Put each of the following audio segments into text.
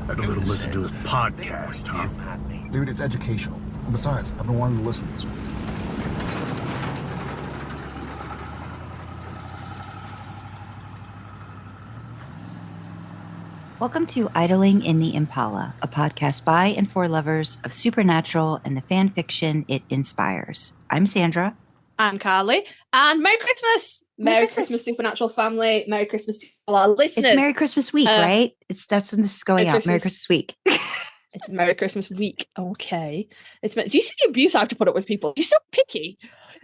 Had a little listen to his podcast, huh? Dude, it's educational. And besides, I've been wanting to listen to this one. Welcome to Idling in the Impala, a podcast by and for lovers of supernatural and the fan fiction it inspires. I'm Sandra. I'm Karlee. And Merry Christmas! Merry Christmas, Supernatural family. Merry Christmas to all our listeners. It's Merry Christmas week, right? That's when this is going out. Merry Christmas week. It's Merry Christmas week. Okay. Do you see the abuse I have to put up with people? You're so picky.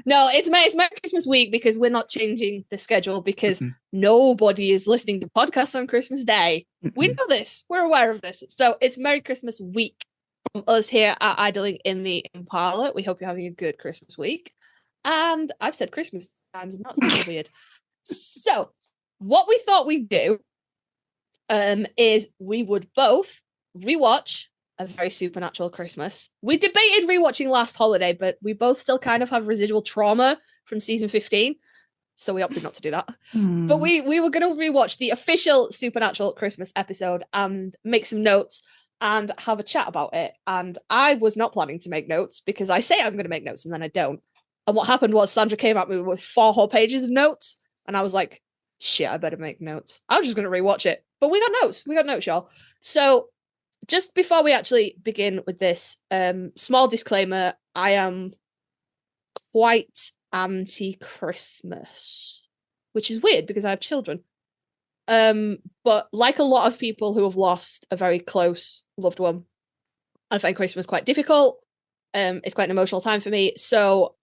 No, it's Merry Christmas week because we're not changing the schedule because nobody is listening to podcasts on Christmas Day. We know this. We're aware of this. So it's Merry Christmas week from us here at Idling in the Impala. We hope you're having a good Christmas week. And I've said Christmas times and that's kind of weird. So what we thought we'd do is we would both rewatch A Very Supernatural Christmas. We debated rewatching Last Holiday, but we both still kind of have residual trauma from season 15. So we opted not to do that. But we were going to rewatch the official Supernatural Christmas episode and make some notes and have a chat about it. And I was not planning to make notes because I say I'm going to make notes and then I don't. And what happened was Sandra came at me with 4 whole pages of notes. And I was like, shit, I better make notes. I was just going to rewatch it. But we got notes. We got notes, y'all. So just before we actually begin with this, small disclaimer, I am quite anti-Christmas, which is weird because I have children. But like a lot of people who have lost a very close loved one, I find Christmas quite difficult. It's quite an emotional time for me. So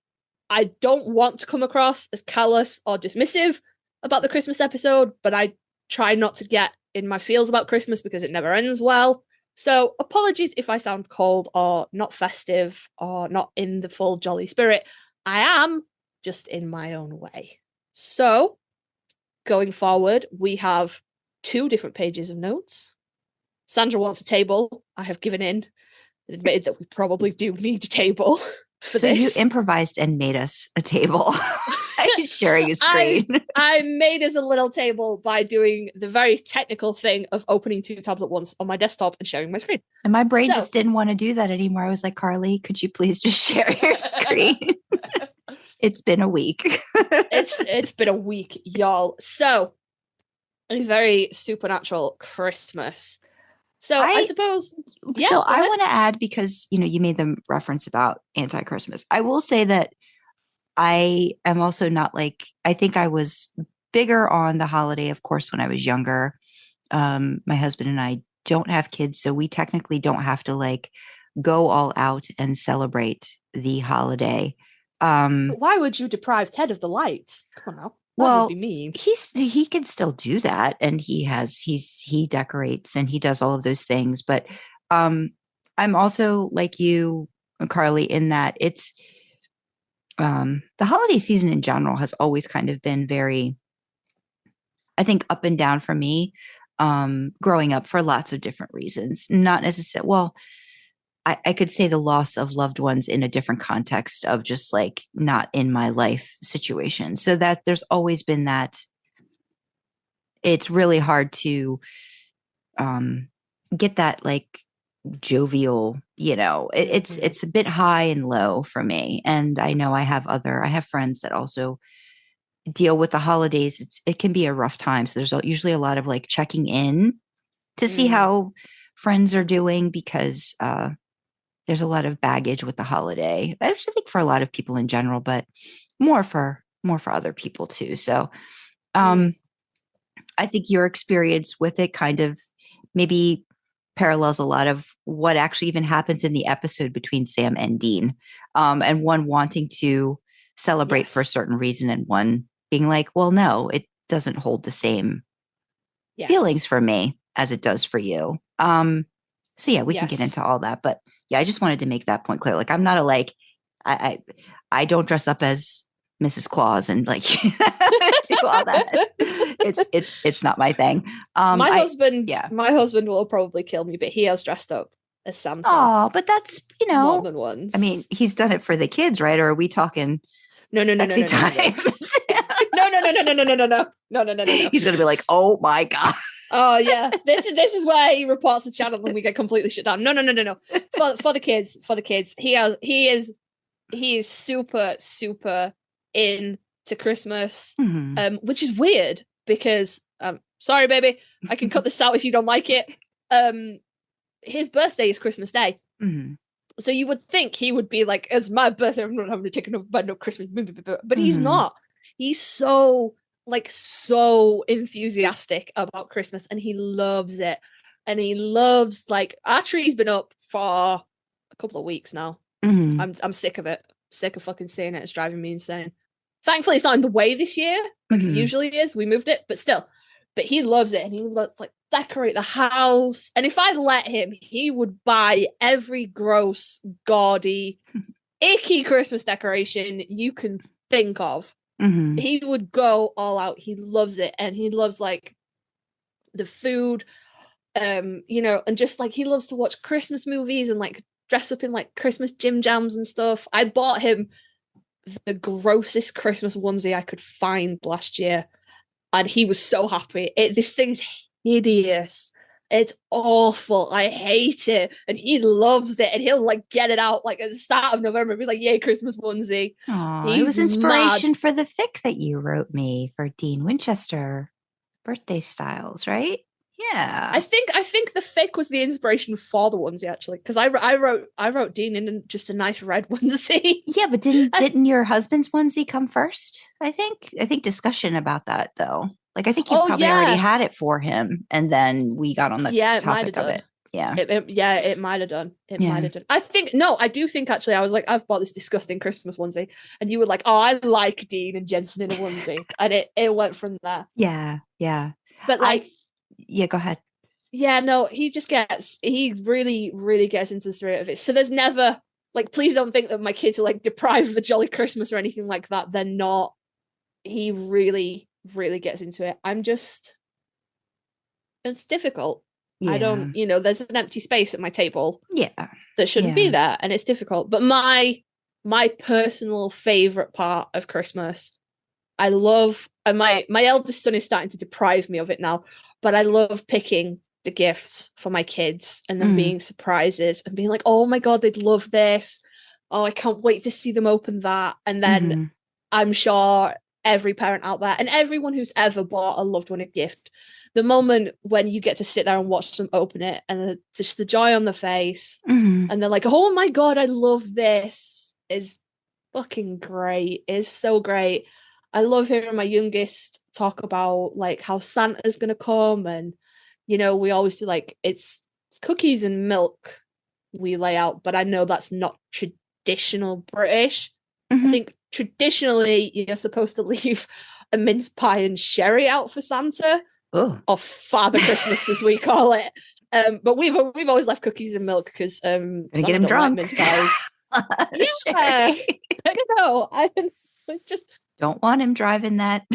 I don't want to come across as callous or dismissive about the Christmas episode, but I try not to get in my feels about Christmas because it never ends well. So apologies if I sound cold or not festive or not in the full jolly spirit. I am just in my own way. So going forward, we have 2 different pages of notes. Sandra wants a table. I have given in and admitted that we probably do need a table for this. So you improvised and made us a table. Sharing a screen. I made us a little table by doing the very technical thing of opening 2 tabs at once on my desktop and sharing my screen. And my brain just didn't want to do that anymore. I was like, Karlee, could you please just share your screen? It's been a week. It's been a week, y'all. So, A Very Supernatural Christmas. So I suppose. Yeah, so I want to add, because you made the reference about anti-Christmas. I will say that I am also not like, I think I was bigger on the holiday, of course, when I was younger. My husband and I don't have kids, so we technically don't have to like go all out and celebrate the holiday. Why would you deprive Ted of the lights? Come on now. That would be mean. He can still do that, and he decorates and he does all of those things. But I'm also like you, Karlee, in that it's the holiday season in general has always kind of been very, I think, up and down for me, growing up for lots of different reasons. Not necessarily, well, I could say the loss of loved ones in a different context of just like not in my life situation. So that there's always been that. It's really hard to get that like jovial, it's a bit high and low for me. And I know I have friends that also deal with the holidays. It can be a rough time. So there's usually a lot of like checking in to see how friends are doing, because there's a lot of baggage with the holiday. I actually think for a lot of people in general, but more for other people too. So I think your experience with it kind of maybe parallels a lot of what actually even happens in the episode between Sam and Dean, and one wanting to celebrate for a certain reason and one being like, well, no, it doesn't hold the same feelings for me as it does for you. So yeah, we can get into all that, but yeah, I just wanted to make that point clear. Like, I'm not I don't dress up as Mrs. Claus and like do all that. It's not my thing. My husband will probably kill me, but he has dressed up as Santa. Oh, but that's more than once. I mean, he's done it for the kids, right? Or are we talking? No. No. He's gonna be like, oh my god. Oh yeah, this is where he reports the channel and we get completely shut down. No. For the kids, he is super into Christmas, which is weird because sorry, baby, I can cut this out if you don't like it. His birthday is Christmas Day. So you would think he would be like, it's my birthday, I'm not having to take enough bad no Christmas, but he's not. He's so enthusiastic about Christmas and he loves it. And he loves, like, our tree's been up for a couple of weeks now. I'm sick of it. Sick of fucking seeing it. It's driving me insane. Thankfully, it's not in the way this year. Like it usually is. We moved it, but still. But he loves it and he loves, like, decorate the house. And if I let him, he would buy every gross, gaudy, icky Christmas decoration you can think of. He would go all out. He loves it. And he loves, like, the food, you know, and just, like, he loves to watch Christmas movies and, like, dress up in, like, Christmas gym jams and stuff. I bought him the grossest Christmas onesie I could find last year. And he was so happy. This thing's hideous. It's awful. I hate it. And he loves it. And he'll, like, get it out, like, at the start of November and be like, yay, Christmas onesie. Aww, it was inspiration for the fic that you wrote me for Dean Winchester birthday styles, right? Yeah. I think the fic was the inspiration for the onesie, actually, because I wrote Dean in just a nice red onesie. Yeah, but didn't your husband's onesie come first? I think discussion about that, though. Like, I think you probably already had it for him, and then we got on the topic of it. Yeah. It might have done. It might have done. I do think actually I was like, I've bought this disgusting Christmas onesie. And you were like, oh, I like Dean and Jensen in a onesie. And it went from there. Yeah. Yeah. But like, go ahead. Yeah, no, he really, really gets into the spirit of it. So there's never, like, please don't think that my kids are, like, deprived of a jolly Christmas or anything like that. They're not. He really, really gets into it. It's difficult. Yeah. I don't, there's an empty space at my table. Yeah. That shouldn't be there. And it's difficult. But my personal favorite part of Christmas, I love, and my eldest son is starting to deprive me of it now, but I love picking the gifts for my kids and then being surprises and being like, oh my God, they'd love this. Oh, I can't wait to see them open that. And then I'm sure every parent out there and everyone who's ever bought a loved one a gift, the moment when you get to sit there and watch them open it and just the joy on the face and they're like, oh my God, I love this, is fucking great. Is so great. I love hearing my youngest talk about, like, how Santa's going to come. And, we always do, like, it's cookies and milk we lay out, but I know that's not traditional British. I think traditionally you're supposed to leave a mince pie and sherry out for Santa. Or Father Christmas, as we call it. But we've always left cookies and milk because get him drunk. Like mince pies. I know. I just don't want him driving that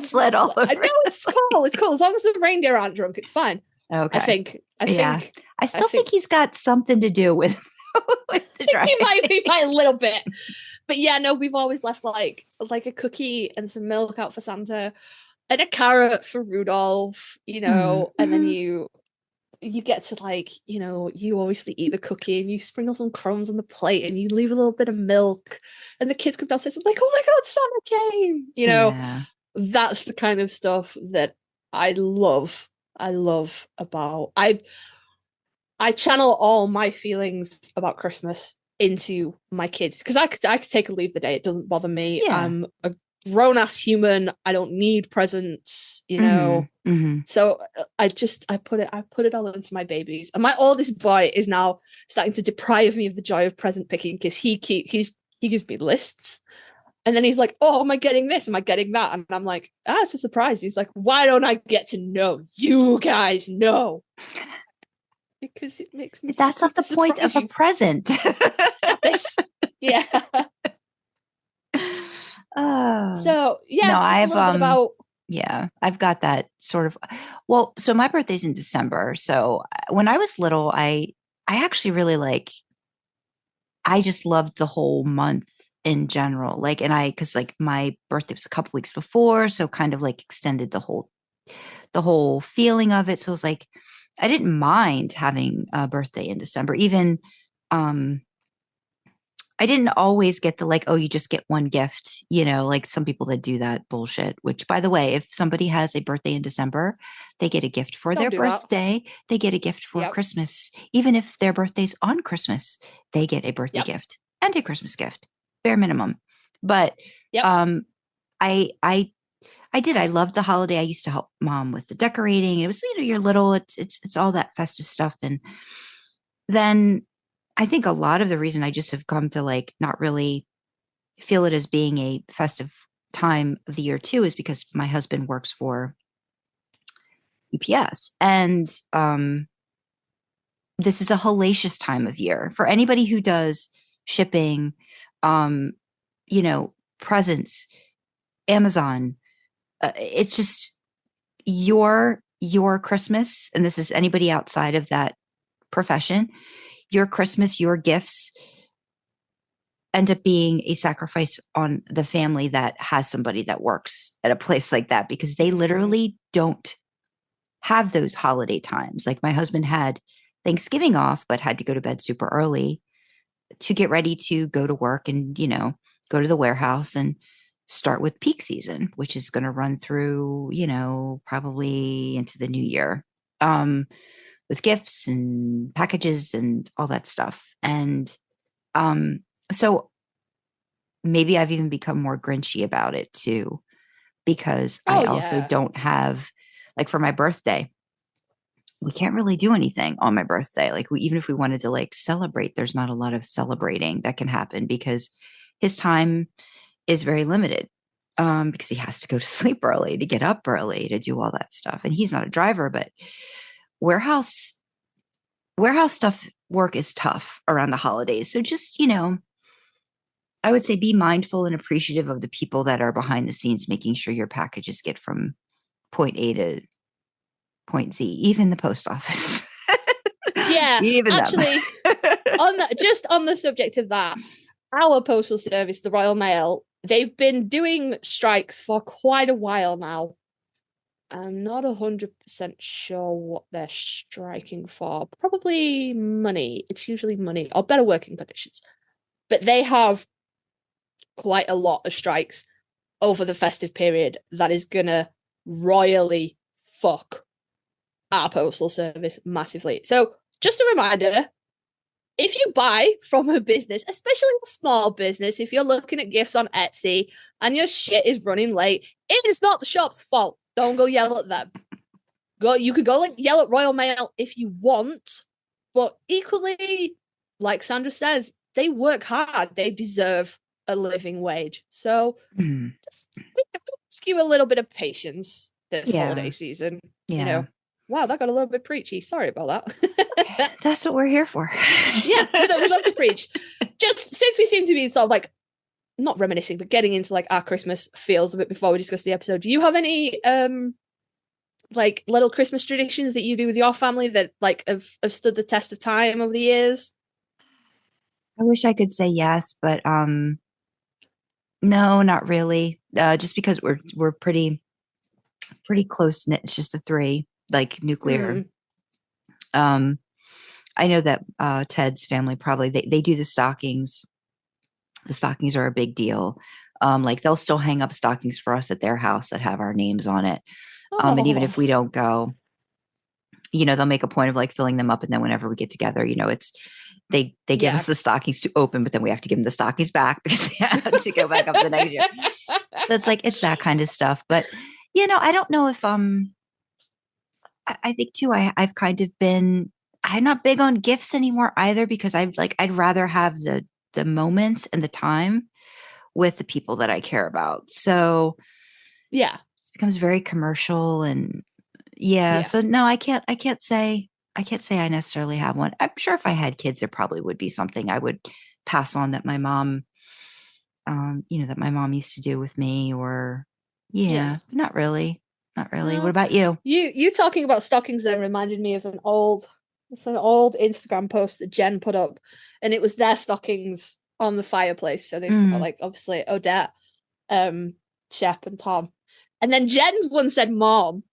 sled all over. I know it's cool. It's cool as long as the reindeer aren't drunk. It's fine. Okay. I think. I still think he's got something to do with the driving. He might a little bit. But yeah, no, we've always left like a cookie and some milk out for Santa. And a carrot for Rudolph, and then you get to, like, you obviously eat the cookie and you sprinkle some crumbs on the plate and you leave a little bit of milk and the kids come downstairs and like, oh my God, Santa came, That's the kind of stuff that I love about, I channel all my feelings about Christmas into my kids because I could take or leave the day. It doesn't bother me. Yeah. I'm a grown-ass human. I don't need presents, so I put it all into my babies. And my oldest boy is now starting to deprive me of the joy of present picking because he gives me lists and then he's like, oh, am I getting this, am I getting that? And I'm like, it's a surprise. He's like, why don't I get to know you guys? No, because it makes me, that's not the point of a present. Yeah. So yeah, no, I've I've got that sort of. Well, so my birthday's in December. So when I was little, I actually really I just loved the whole month in general. Like, and because like my birthday was a couple weeks before, so kind of like extended the whole the whole feeling of it. So it was like, I didn't mind having a birthday in December. Even, I didn't always get the like, oh, you just get one gift, like some people that do that bullshit, which by the way, if somebody has a birthday in December, they get a gift for Don't their do that. birthday. They get a gift for Yep. Christmas. Even if their birthday's on Christmas, they get a birthday Yep. gift and a Christmas gift, bare minimum. But Yep. I did. I loved the holiday. I used to help mom with the decorating. It was, you're little, it's all that festive stuff. And then I think a lot of the reason I just have come to like not really feel it as being a festive time of the year too is because my husband works for UPS. And this is a hellacious time of year for anybody who does shipping, presents, Amazon. It's just your Christmas, and this is anybody outside of that profession, your Christmas, your gifts end up being a sacrifice on the family that has somebody that works at a place like that, because they literally don't have those holiday times. Like my husband had Thanksgiving off, but had to go to bed super early to get ready to go to work and, go to the warehouse and start with peak season, which is going to run through, probably into the new year, with gifts and packages and all that stuff. And so maybe I've even become more Grinchy about it too, because I also don't have, like for my birthday, we can't really do anything on my birthday. Like even if we wanted to like celebrate, there's not a lot of celebrating that can happen because his time is very limited, because he has to go to sleep early, to get up early, to do all that stuff. And he's not a driver, but warehouse stuff work is tough around the holidays. So just, I would say be mindful and appreciative of the people that are behind the scenes, making sure your packages get from point A to point Z, even the post office. Yeah, even actually, on the subject of that, our postal service, the Royal Mail, they've been doing strikes for quite a while now. I'm not 100% sure what they're striking for. Probably money. It's usually money or better working conditions. But they have quite a lot of strikes over the festive period that is going to royally fuck our postal service massively. So just a reminder, if you buy from a business, especially a small business, if you're looking at gifts on Etsy and your shit is running late, it is not the shop's fault. Don't go yell at them. You could go yell at Royal Mail if you want, but equally, like Sandra says, they work hard. They deserve a living wage. So just ask you a little bit of patience this holiday season. Yeah. Wow, that got a little bit preachy. Sorry about that. That's what we're here for. Yeah, we love to preach. Just since we seem to be sort of like not reminiscing, but getting into like our Christmas feels a bit before we discuss the episode. Do you have any like little Christmas traditions that you do with your family that like have stood the test of time over the years? I wish I could say yes, but no, not really. Just because we're pretty close knit. It's just the three, like nuclear. I know that Ted's family probably they do the stockings. The stockings are a big deal. Like they'll still hang up stockings for us at their house that have our names on it. And even if we don't go, they'll make a point of like filling them up. And then whenever we get together, it's they give us the stockings to open, but then we have to give them the stockings back because they have to go back up the next year. So it's that kind of stuff. But I don't know if I think too, I've kind of been, I'm not big on gifts anymore either, because I'd rather have the moments and the time with the people that I care about. So yeah, it becomes very commercial and so no, I can't say I necessarily have one. I'm sure if I had kids, there probably would be something I would pass on that my mom, that my mom used to do with me, or not really. Not really. What about you? You talking about stockings then reminded me of an old Instagram post that Jen put up, and it was their stockings on the fireplace. So they've got like obviously Odette, Shep, and Tom, and then Jen's one said "Mom,"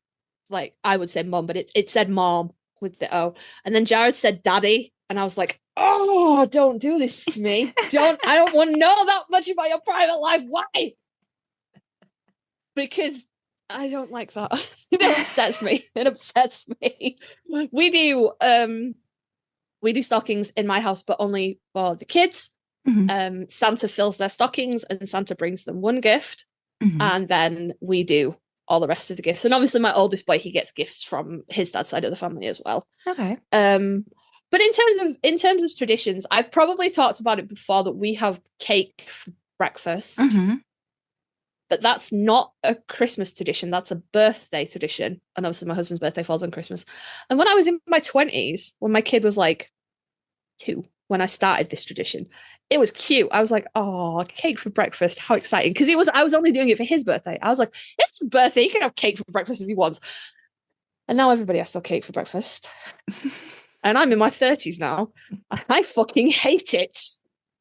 like I would say mom, but it said mom with the O. And then Jared said daddy. And I was like, oh, don't do this to me. I don't want to know that much about your private life. Why? Because I don't like that. It upsets me. It upsets me. We do stockings in my house, but only for the kids. Mm-hmm. Santa fills their stockings and Santa brings them one gift. Mm-hmm. And then we do all the rest of the gifts. And obviously my oldest boy, he gets gifts from his dad's side of the family as well. Okay. But in terms of traditions, I've probably talked about it before that we have cake for breakfast. Mm-hmm. But that's not a Christmas tradition. That's a birthday tradition. And obviously my husband's birthday falls on Christmas. And when I was in my 20s, when my kid was like 2, when I started this tradition, it was cute. I was like, oh, cake for breakfast. How exciting. Because I was only doing it for his birthday. I was like, it's his birthday. He can have cake for breakfast if he wants. And now everybody has to have cake for breakfast. And I'm in my 30s now. I fucking hate it.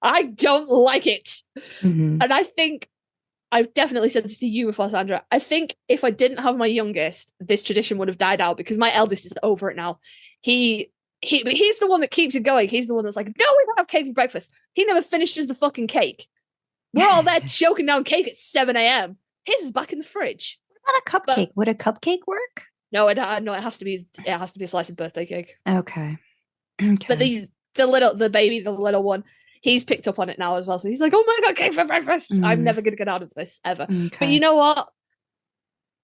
I don't like it. Mm-hmm. And I think I've definitely said this to you before, Sandra. I think if I didn't have my youngest, this tradition would have died out because my eldest is over it now. He's the one that keeps it going. He's the one that's like, no, we don't have cake for breakfast. He never finishes the fucking cake. We're all there choking down cake at 7 a.m. His is back in the fridge. Not a cupcake. Would a cupcake work? No, it has to be a slice of birthday cake. Okay. But the little one, he's picked up on it now as well. So he's like, oh my God, cake for breakfast. I'm never going to get out of this ever. Okay. But you know what?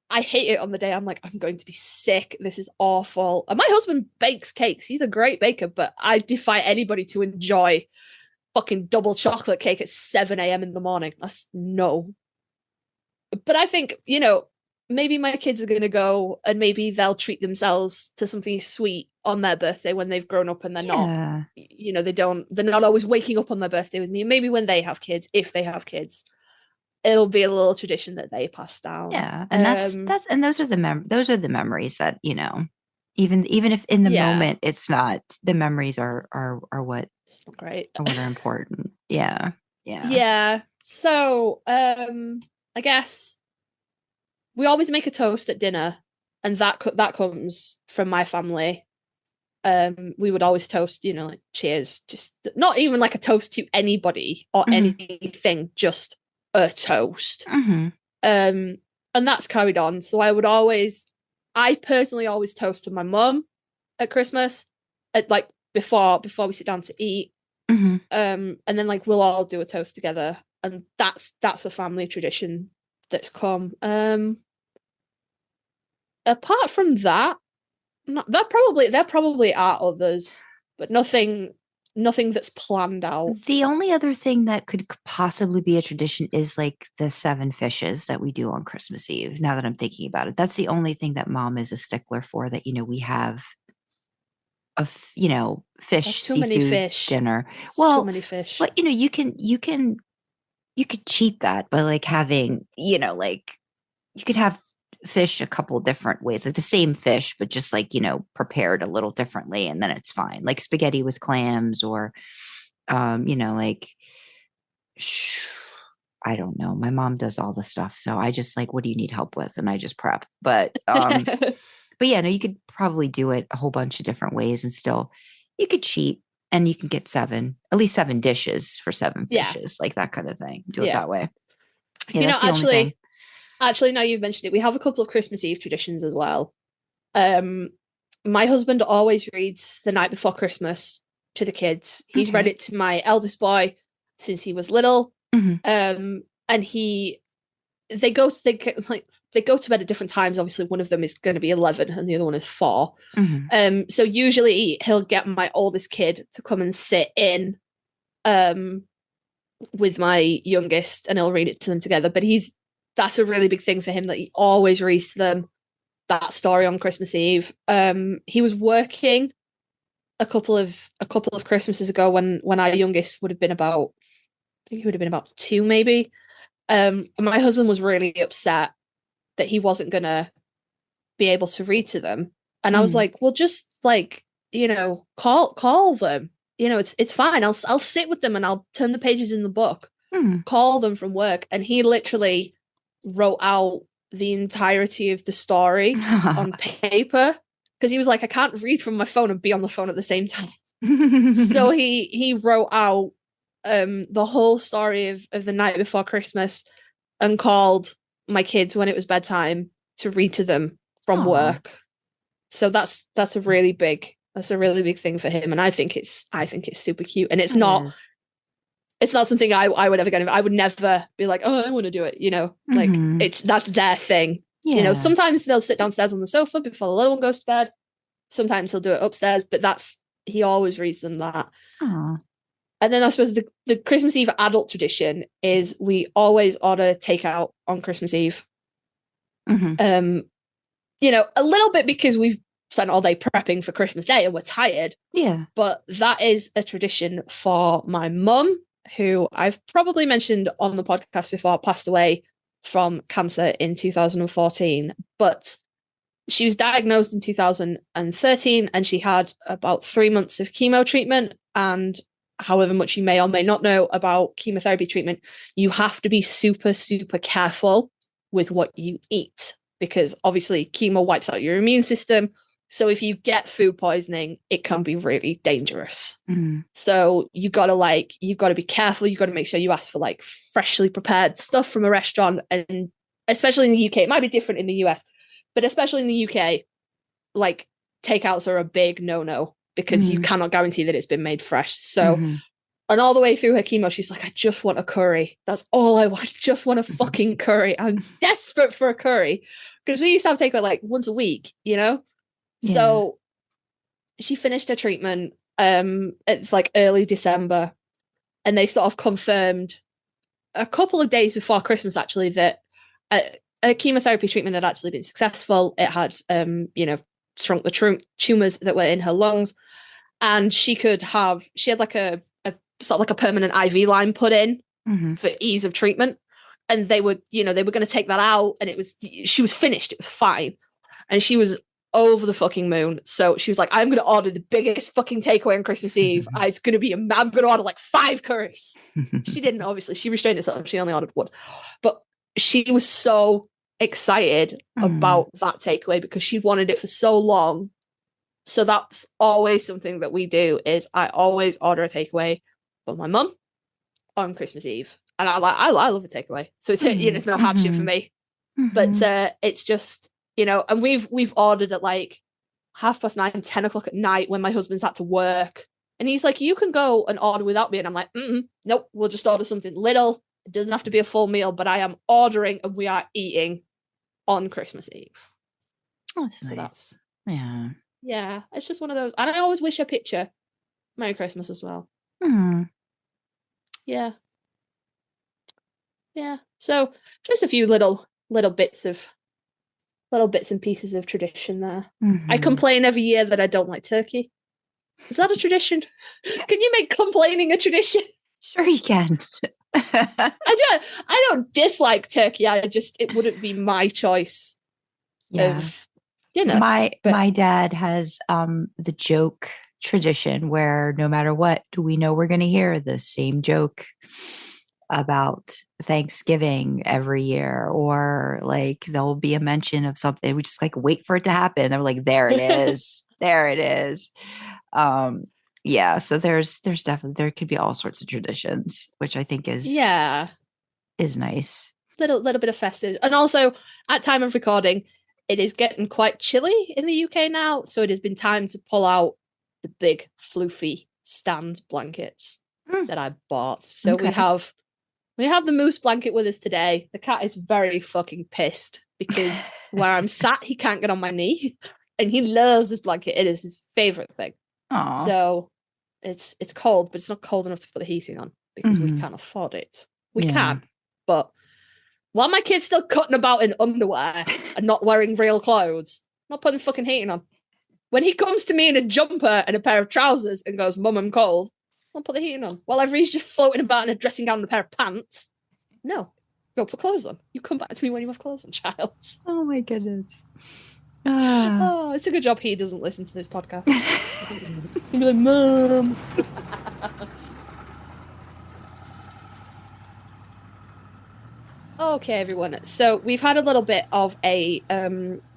I hate it on the day. I'm like, I'm going to be sick. This is awful. And my husband bakes cakes. He's a great baker, but I defy anybody to enjoy fucking double chocolate cake at 7 a.m. in the morning. That's no. But I think, maybe my kids are going to go and maybe they'll treat themselves to something sweet on their birthday when they've grown up and they're not, they're not always waking up on their birthday with me. Maybe when they have kids, if they have kids, it'll be a little tradition that they pass down. Yeah. And those are the memories that, even if in the moment it's not, the memories are what great. Are what are important. Yeah. Yeah. Yeah. So, I guess we always make a toast at dinner, and that comes from my family. We would always toast, like cheers, just not even like a toast to anybody or anything, just a toast. Mm-hmm. And that's carried on. So I personally always toast to my mum at Christmas, at like before we sit down to eat. Mm-hmm. And then like we'll all do a toast together, and that's a family tradition that's come. Apart from that, there probably are others, but nothing that's planned out. The only other thing that could possibly be a tradition is like the 7 fishes that we do on Christmas Eve. Now that I'm thinking about it, that's the only thing that Mom is a stickler for. That we have a fish, too many fish dinner. Too many fish. But you could cheat that by like having like you could have fish a couple different ways, like the same fish, but just like prepared a little differently, and then it's fine. Like spaghetti with clams, or like I don't know. My mom does all the stuff, so I just like, what do you need help with? And I just prep. But but yeah, no, you could probably do it a whole bunch of different ways, and still you could cheat, and you can get at least 7 dishes for 7 fishes, like that kind of thing. Do it that way. Yeah, Actually, now you've mentioned it, we have a couple of Christmas Eve traditions as well. My husband always reads the night before Christmas to the kids. He's read it to my eldest boy since he was little. Mm-hmm. And they go to bed at different times. Obviously, one of them is going to be 11 and the other one is 4. Mm-hmm. So usually he'll get my oldest kid to come and sit in with my youngest, and he'll read it to them together. But that's a really big thing for him, that he always reads to them that story on Christmas Eve. He was working a couple of Christmases ago when our youngest would have been about, I think he would have been about 2 maybe. My husband was really upset that he wasn't gonna be able to read to them, and I was like, well, just like call them. It's fine. I'll sit with them and I'll turn the pages in the book. Call them from work, and he literally wrote out the entirety of the story on paper because he was like, I can't read from my phone and be on the phone at the same time. So he wrote out the whole story of the night before Christmas and called my kids when it was bedtime to read to them from work. So that's a really big thing for him, and I think it's super cute, and it's not something I would ever get. I would never be like, oh, I want to do it, like that's their thing. Yeah. Sometimes they'll sit downstairs on the sofa before the little one goes to bed. Sometimes he'll do it upstairs, but he always reads them that. Aww. And then I suppose the Christmas Eve adult tradition is we always order takeout on Christmas Eve. A little bit because we've spent all day prepping for Christmas Day and we're tired. Yeah. But that is a tradition for my mum, who I've probably mentioned on the podcast before, passed away from cancer in 2014. But she was diagnosed in 2013 and she had about 3 months of chemo treatment. And however much you may or may not know about chemotherapy treatment, you have to be super, super careful with what you eat because obviously chemo wipes out your immune system. So if you get food poisoning, it can be really dangerous. So you got to be careful. You got to make sure you ask for like freshly prepared stuff from a restaurant. And especially in the UK, it might be different in the US, but especially in the UK, like takeouts are a big no-no because you cannot guarantee that it's been made fresh. So, and all the way through her chemo, she's like, I just want a curry. That's all I want. I just want a fucking curry. I'm desperate for a curry. Because we used to have takeout like once a week, Yeah. So she finished her treatment. It's like early December. And they sort of confirmed a couple of days before Christmas, actually, that a chemotherapy treatment had actually been successful. It had, shrunk the tumors that were in her lungs. And she had like a sort of like a permanent IV line put in for ease of treatment. And they were going to take that out and she was finished. It was fine. And she was over the fucking moon. So she was like, I'm going to order the biggest fucking takeaway on Christmas Eve. I'm going to order like 5 curries. She didn't, obviously. She restrained herself. She only ordered 1. But she was so excited about that takeaway because she wanted it for so long. So that's always something that we do is I always order a takeaway for my mum on Christmas Eve. And I love a takeaway. So it's, it's no hardship for me. But it's just, and we've ordered at like 9:30, 10 o'clock at night when my husband's had to work. And he's like, you can go and order without me. And I'm like, nope, we'll just order something little. It doesn't have to be a full meal, but I am ordering and we are eating on Christmas Eve. That's nice. Yeah, it's just one of those. And I always wish a picture Merry Christmas as well. Yeah. So just a few little bits and pieces of tradition there. I complain every year that I don't like turkey. Is that a tradition? Can you make complaining a tradition? Sure you can. I don't dislike turkey. It wouldn't be my choice. Yeah. My dad has the joke tradition where no matter what, we know we're going to hear the same joke about Thanksgiving every year, or like there'll be a mention of something. We just like wait for it to happen. They're like, there it is. There it is. So there's definitely, there could be all sorts of traditions, which I think is nice. Little bit of festive. And also at time of recording, it is getting quite chilly in the UK now. So it has been time to pull out the big floofy stand blankets that I bought. So we have the moose blanket with us today. The cat is very fucking pissed because where I'm sat, he can't get on my knee. And he loves this blanket. It is his favorite thing. Aww. So it's cold, but it's not cold enough to put the heating on because we can't afford it. We can, but while my kid's still cutting about in underwear and not wearing real clothes, I'm not putting fucking heating on. When he comes to me in a jumper and a pair of trousers and goes, Mum, I'm cold, I'll put the heating on. While everybody's just floating about in a dressing gown and a pair of pants. No, go put clothes on. You come back to me when you have clothes on, child. Oh my goodness. Oh, it's a good job he doesn't listen to this podcast. He'd be like, Mom. Okay, everyone. So we've had a little bit of a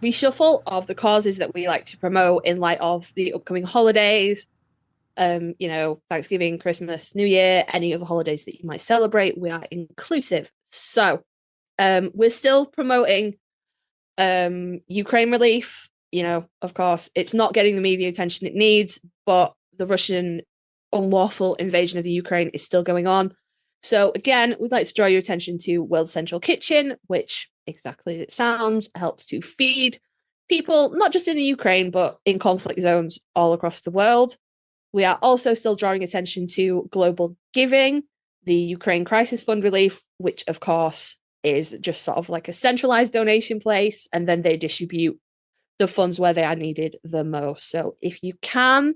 reshuffle of the causes that we like to promote in light of the upcoming holidays. Thanksgiving, Christmas, New Year, any other holidays that you might celebrate. We are inclusive. So we're still promoting Ukraine relief. Of course, it's not getting the media attention it needs, but the Russian unlawful invasion of the Ukraine is still going on. So again, we'd like to draw your attention to World Central Kitchen, which, exactly as it sounds, helps to feed people, not just in the Ukraine, but in conflict zones all across the world. We are also still drawing attention to Global Giving, the Ukraine Crisis Fund Relief, which, of course, is just sort of like a centralized donation place, and then they distribute the funds where they are needed the most. So if you can,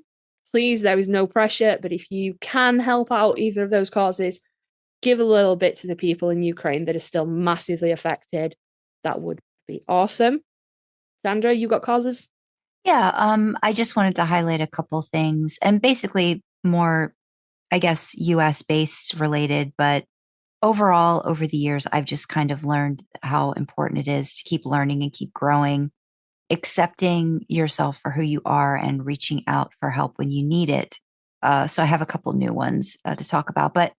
please, there is no pressure, but if you can help out either of those causes, give a little bit to the people in Ukraine that are still massively affected. That would be awesome. Sandra, you got causes? Yeah, I just wanted to highlight a couple things, and basically more, I guess, US based related, but overall, over the years, I've just kind of learned how important it is to keep learning and keep growing, accepting yourself for who you are and reaching out for help when you need it. So I have a couple new ones to talk about, but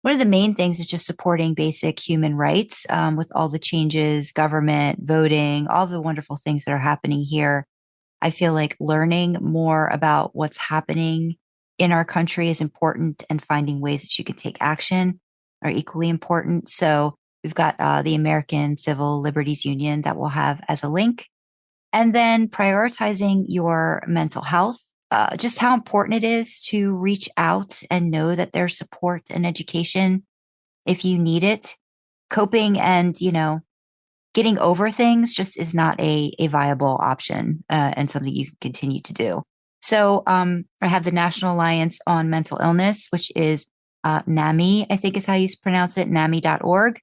one of the main things is just supporting basic human rights with all the changes, government, voting, all the wonderful things that are happening here. I feel like learning more about what's happening in our country is important, and finding ways that you can take action are equally important. So we've got the American Civil Liberties Union that we'll have as a link. And then prioritizing your mental health, just how important it is to reach out and know that there's support and education if you need it. Coping and, getting over things just is not a viable option and something you can continue to do. So I have the National Alliance on Mental Illness, which is NAMI, I think is how you pronounce it, NAMI.org.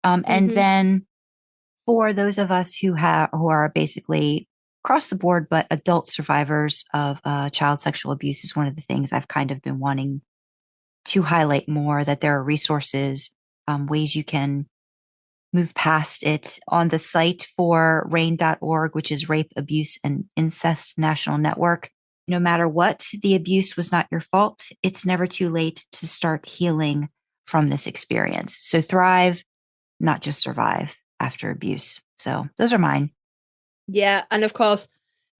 And then for those of us who are basically across the board, but adult survivors of child sexual abuse is one of the things I've kind of been wanting to highlight more, that there are resources, ways you can move past it. On the site for RAIN.org, which is Rape, Abuse, and Incest National Network, no matter what, the abuse was not your fault. It's never too late to start healing from this experience. So thrive, not just survive after abuse. So those are mine. Yeah, and of course,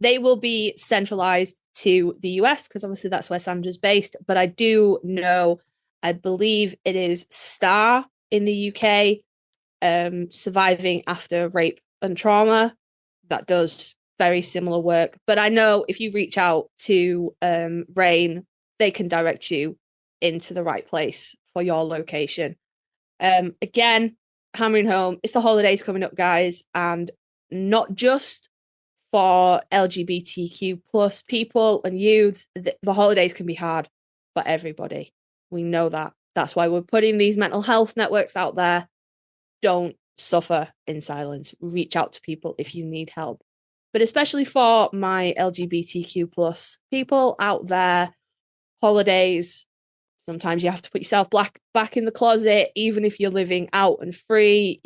they will be centralized to the US because obviously that's where Sandra's based. But I do know, I believe it is STAR in the UK, Surviving After Rape and Trauma, that does very similar work. But I know if you reach out to RAIN, they can direct you into the right place for your location. Again, hammering home, it's the holidays coming up, guys, and not just for LGBTQ plus people and youth. The holidays can be hard for everybody. We know that. That's why we're putting these mental health networks out there. Don't suffer in silence. Reach out to people if you need help. But especially for my LGBTQ plus people out there, holidays, sometimes you have to put yourself back in the closet, even if you're living out and free.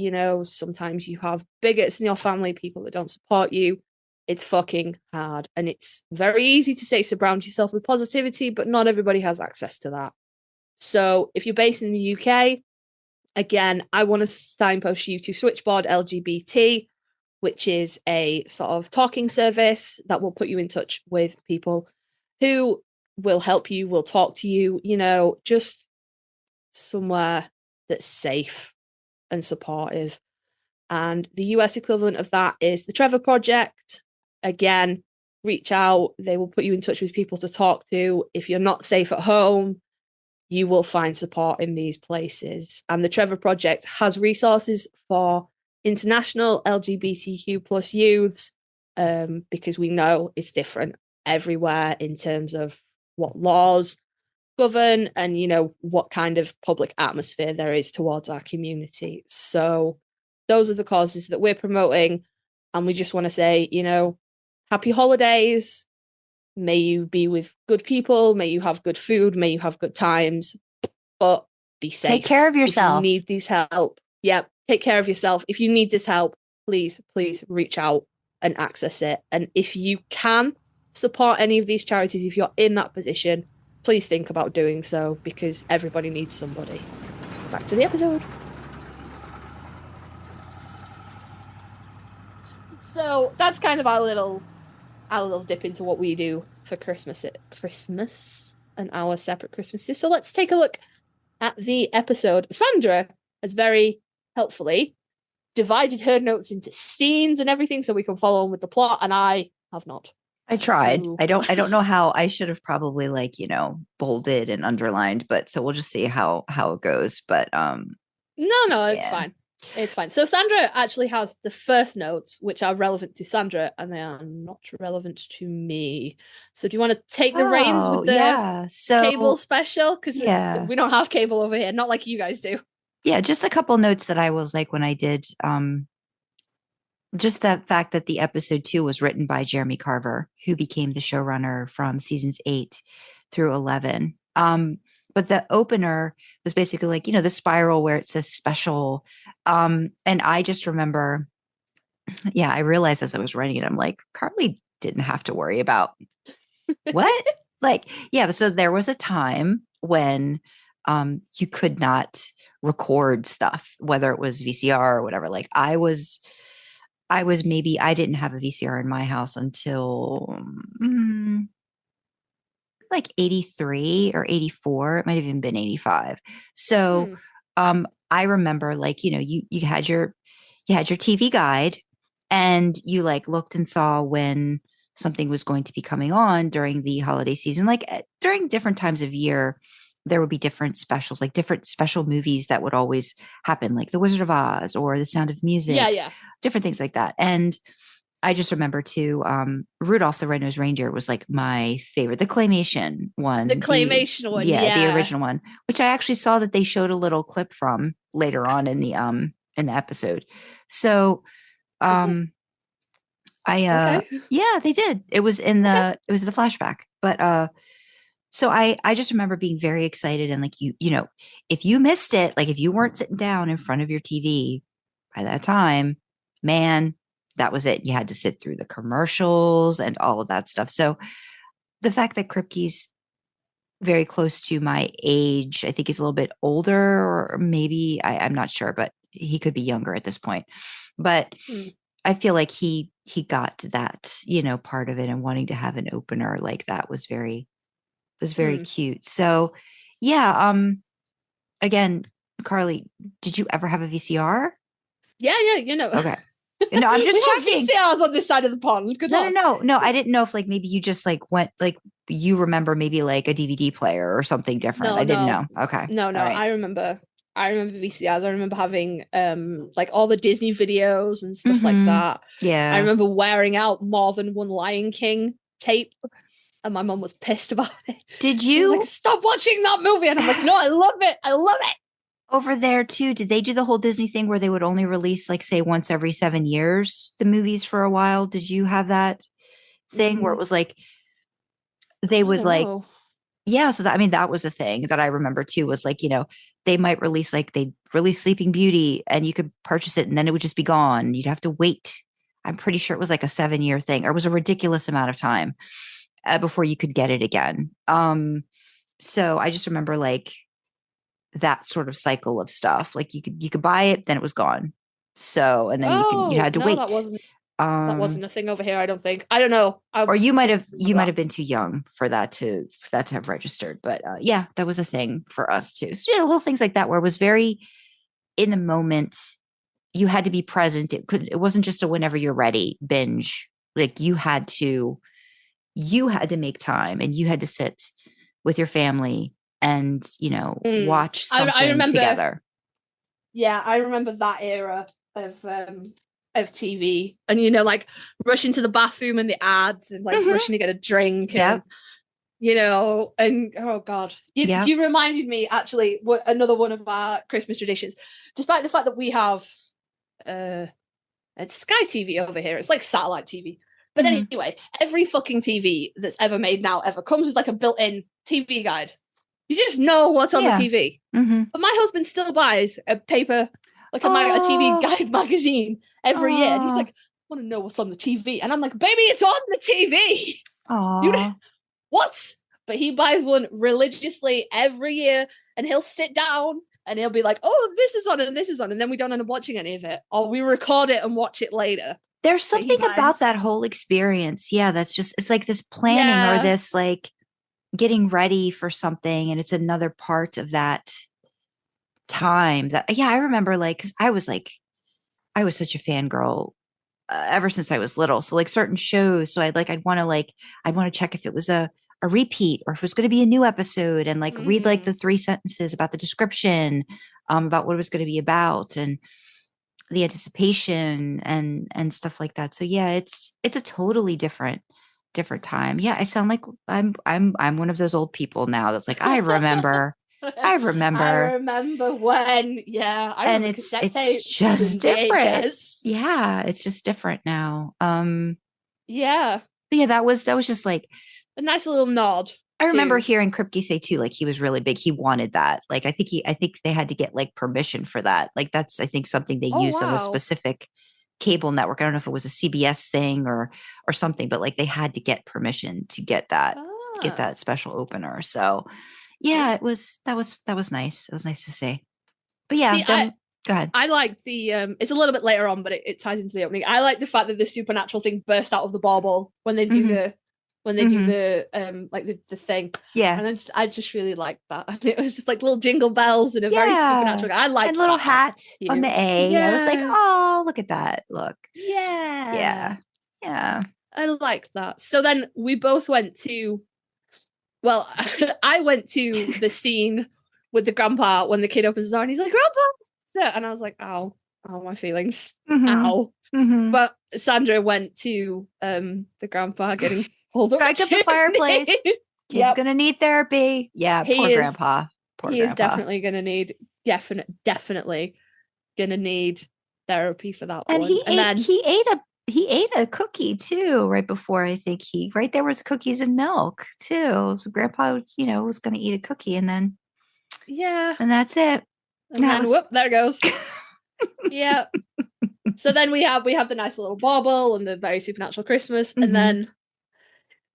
Sometimes you have bigots in your family, people that don't support you. It's fucking hard. And it's very easy to say surround yourself with positivity, but not everybody has access to that. So if you're based in the UK, again, I want to signpost you to Switchboard LGBT, which is a sort of talking service that will put you in touch with people who will help you, will talk to you, just somewhere that's safe and supportive. And the US equivalent of that is the Trevor Project. Again, reach out. They will put you in touch with people to talk to. If you're not safe at home, you will find support in these places. And the Trevor Project has resources for international LGBTQ plus youths, because we know it's different everywhere in terms of what laws govern and, what kind of public atmosphere there is towards our community. So those are the causes that we're promoting. And we just want to say, happy holidays. May you be with good people. May you have good food. May you have good times. But be safe. Take care of yourself. If you need this help. Yep. take care of yourself. If you need this help, please reach out and access it. And if you can support any of these charities, if you're in that position, please think about doing so, because everybody needs somebody. Back to the episode. So that's kind of our little dip into what we do for Christmas and our separate Christmases. So let's take a look at the episode. Sandra has very helpfully divided her notes into scenes and everything so we can follow on with the plot, and I have not. I tried. So... I don't know how. I should have probably bolded and underlined, but so we'll just see how it goes. But no, it's fine. It's fine. So Sandra actually has the first notes, which are relevant to Sandra, and they are not relevant to me. So do you want to take the reins with the cable special? Because we don't have cable over here, not like you guys do. Yeah, just a couple notes that I was like when I did just the fact that the episode 2 was written by Jeremy Carver, who became the showrunner from seasons 8 through 11. But the opener was basically like, the spiral where it says special. And I just remember, I realized as I was writing it, I'm like, Karlee didn't have to worry about what? So there was a time when you could not record stuff, whether it was VCR or whatever. Like I didn't have a VCR in my house until like 83 or 84. It might have even been 85. So I remember you had your TV guide, and you looked and saw when something was going to be coming on during the holiday season. During different times of year, there would be different specials, like different special movies that would always happen, like The Wizard of Oz or The Sound of Music. Yeah. Different things like that. And I just remember too, Rudolph the Red-Nosed Reindeer was like my favorite, the claymation one. The claymation one, the original one, which I actually saw that they showed a little clip from later on in the episode. So, they did. It was in the flashback, but so I just remember being very excited, and if you missed it, if you weren't sitting down in front of your TV by that time, man, that was it. You had to sit through the commercials and all of that stuff. So the fact that Kripke's very close to my age, I think he's a little bit older, or maybe I'm not sure, but he could be younger at this point. But I feel like he got that, part of it, and wanting to have an opener like that was very cute. So again, Karlee, did you ever have a VCR? Yeah, Okay. No, I'm just checking. VCRs on this side of the pond. No. I didn't know if maybe you just went you remember maybe a DVD player or something different. I didn't know. Okay. No. Right. I remember VCRs. I remember having all the Disney videos and stuff like that. Yeah. I remember wearing out more than one Lion King tape, and my mom was pissed about it. Did you stop watching that movie? And I'm like, no, I love it. Over there too, did they do the whole Disney thing where they would only release say once every 7 years the movies for a while? Did you have that thing where it was they would so that was a thing that I remember too, was they might release they'd release Sleeping Beauty and you could purchase it and then it would just be gone. You'd have to wait. I'm pretty sure it was a 7-year thing, or it was a ridiculous amount of time before you could get it again. So I just remember that sort of cycle of stuff. You could buy it, then it was gone. So, and then you had to wait. That wasn't a thing over here, I don't think. I don't know. Or you might have been too young for that to have registered. But that was a thing for us too. So little things like that where it was very in the moment. You had to be present. It wasn't just a whenever you're ready binge. You had to make time, and you had to sit with your family and watch something together. Yeah, I remember that era of TV, and rushing to the bathroom and the ads, and rushing to get a drink, and and oh god, you reminded me actually another one of our Christmas traditions. Despite the fact that we have it's Sky TV over here, it's like satellite TV. But anyway, every fucking TV that's ever made now ever comes with a built-in TV guide. You just know what's on the TV. But my husband still buys a paper like a TV Oh. guide magazine every year. And he's like, I want to know what's on the TV. And I'm like, baby, it's on the TV. Aw. What? But he buys one religiously every year, and he'll sit down and he'll be like, oh, this is on and this is on. And then we don't end up watching any of it, or we record it and watch it later. There's something about that whole experience. Yeah, that's just, it's like this planning or this like getting ready for something. And it's another part of that time that, yeah, I remember like, because I was such a fangirl ever since I was little. So like certain shows. So I'd want to check if it was a repeat or if it was going to be a new episode and like read like the 3 sentences about the description, about what it was going to be about and the anticipation and stuff like that. So yeah, it's a totally different time. Yeah. I sound like I'm one of those old people now that's like, I remember when, yeah. And it's just different. Yeah. It's just different now. Yeah. Yeah. That was just like a nice little nod. I remember hearing Kripke say too, like he was really big. He wanted that. Like, I think they had to get like permission for that. Like that's, I think something they used on a specific cable network. I don't know if it was a CBS thing or something, but like they had to get permission to get that special opener. So yeah, that was nice. It was nice to see. But yeah, go ahead. I like the it's a little bit later on, but it ties into the opening. I like the fact that the supernatural thing burst out of the bauble when they do the like the thing. Yeah. And I just really liked that. And it was just like little jingle bells and a very supernatural. I like and little hat on the A. Yeah. I was like, oh, look at that. Look. Yeah. Yeah. I like that. So then we both went to, well, I went to the scene with the grandpa when the kid opens the door and he's like, Grandpa! And I was like, ow, my feelings. Ow. But Sandra went to the grandpa getting hold of the fireplace. Kid's gonna need therapy. Yeah, poor grandpa. He is definitely gonna need definitely gonna need therapy for that and one. He ate a cookie too right before. I think right there was cookies and milk too. So grandpa, was gonna eat a cookie and then and that's it. And then whoop, there it goes. Yeah. So then we have the nice little bauble and the very supernatural Christmas, and then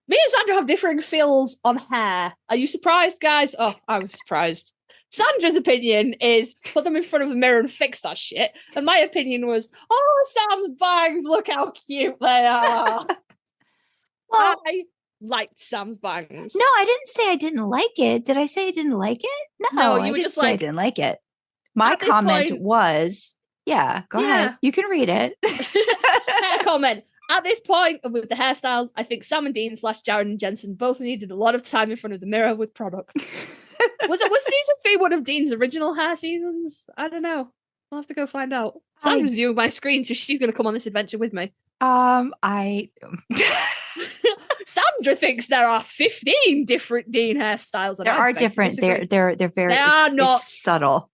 me and Sandra have differing feels on hair. Are you surprised, guys? Oh, I was surprised. Sandra's opinion is put them in front of a mirror and fix that shit. And my opinion was, oh, Sam's bangs, look how cute they are. Well, I liked Sam's bangs. No, I didn't say I didn't like it. Did I say I didn't like it? No, you were just say I didn't like it. My comment was, go ahead. You can read it. Comment. At this point, with the hairstyles, I think Sam and Dean / Jared and Jensen both needed a lot of time in front of the mirror with product. Was season 3 one of Dean's original hair seasons? I don't know. I'll have to go find out. Sandra's viewing my screen, so she's going to come on this adventure with me. Sandra thinks there are 15 different Dean hairstyles. There are different. They're very. They are not subtle.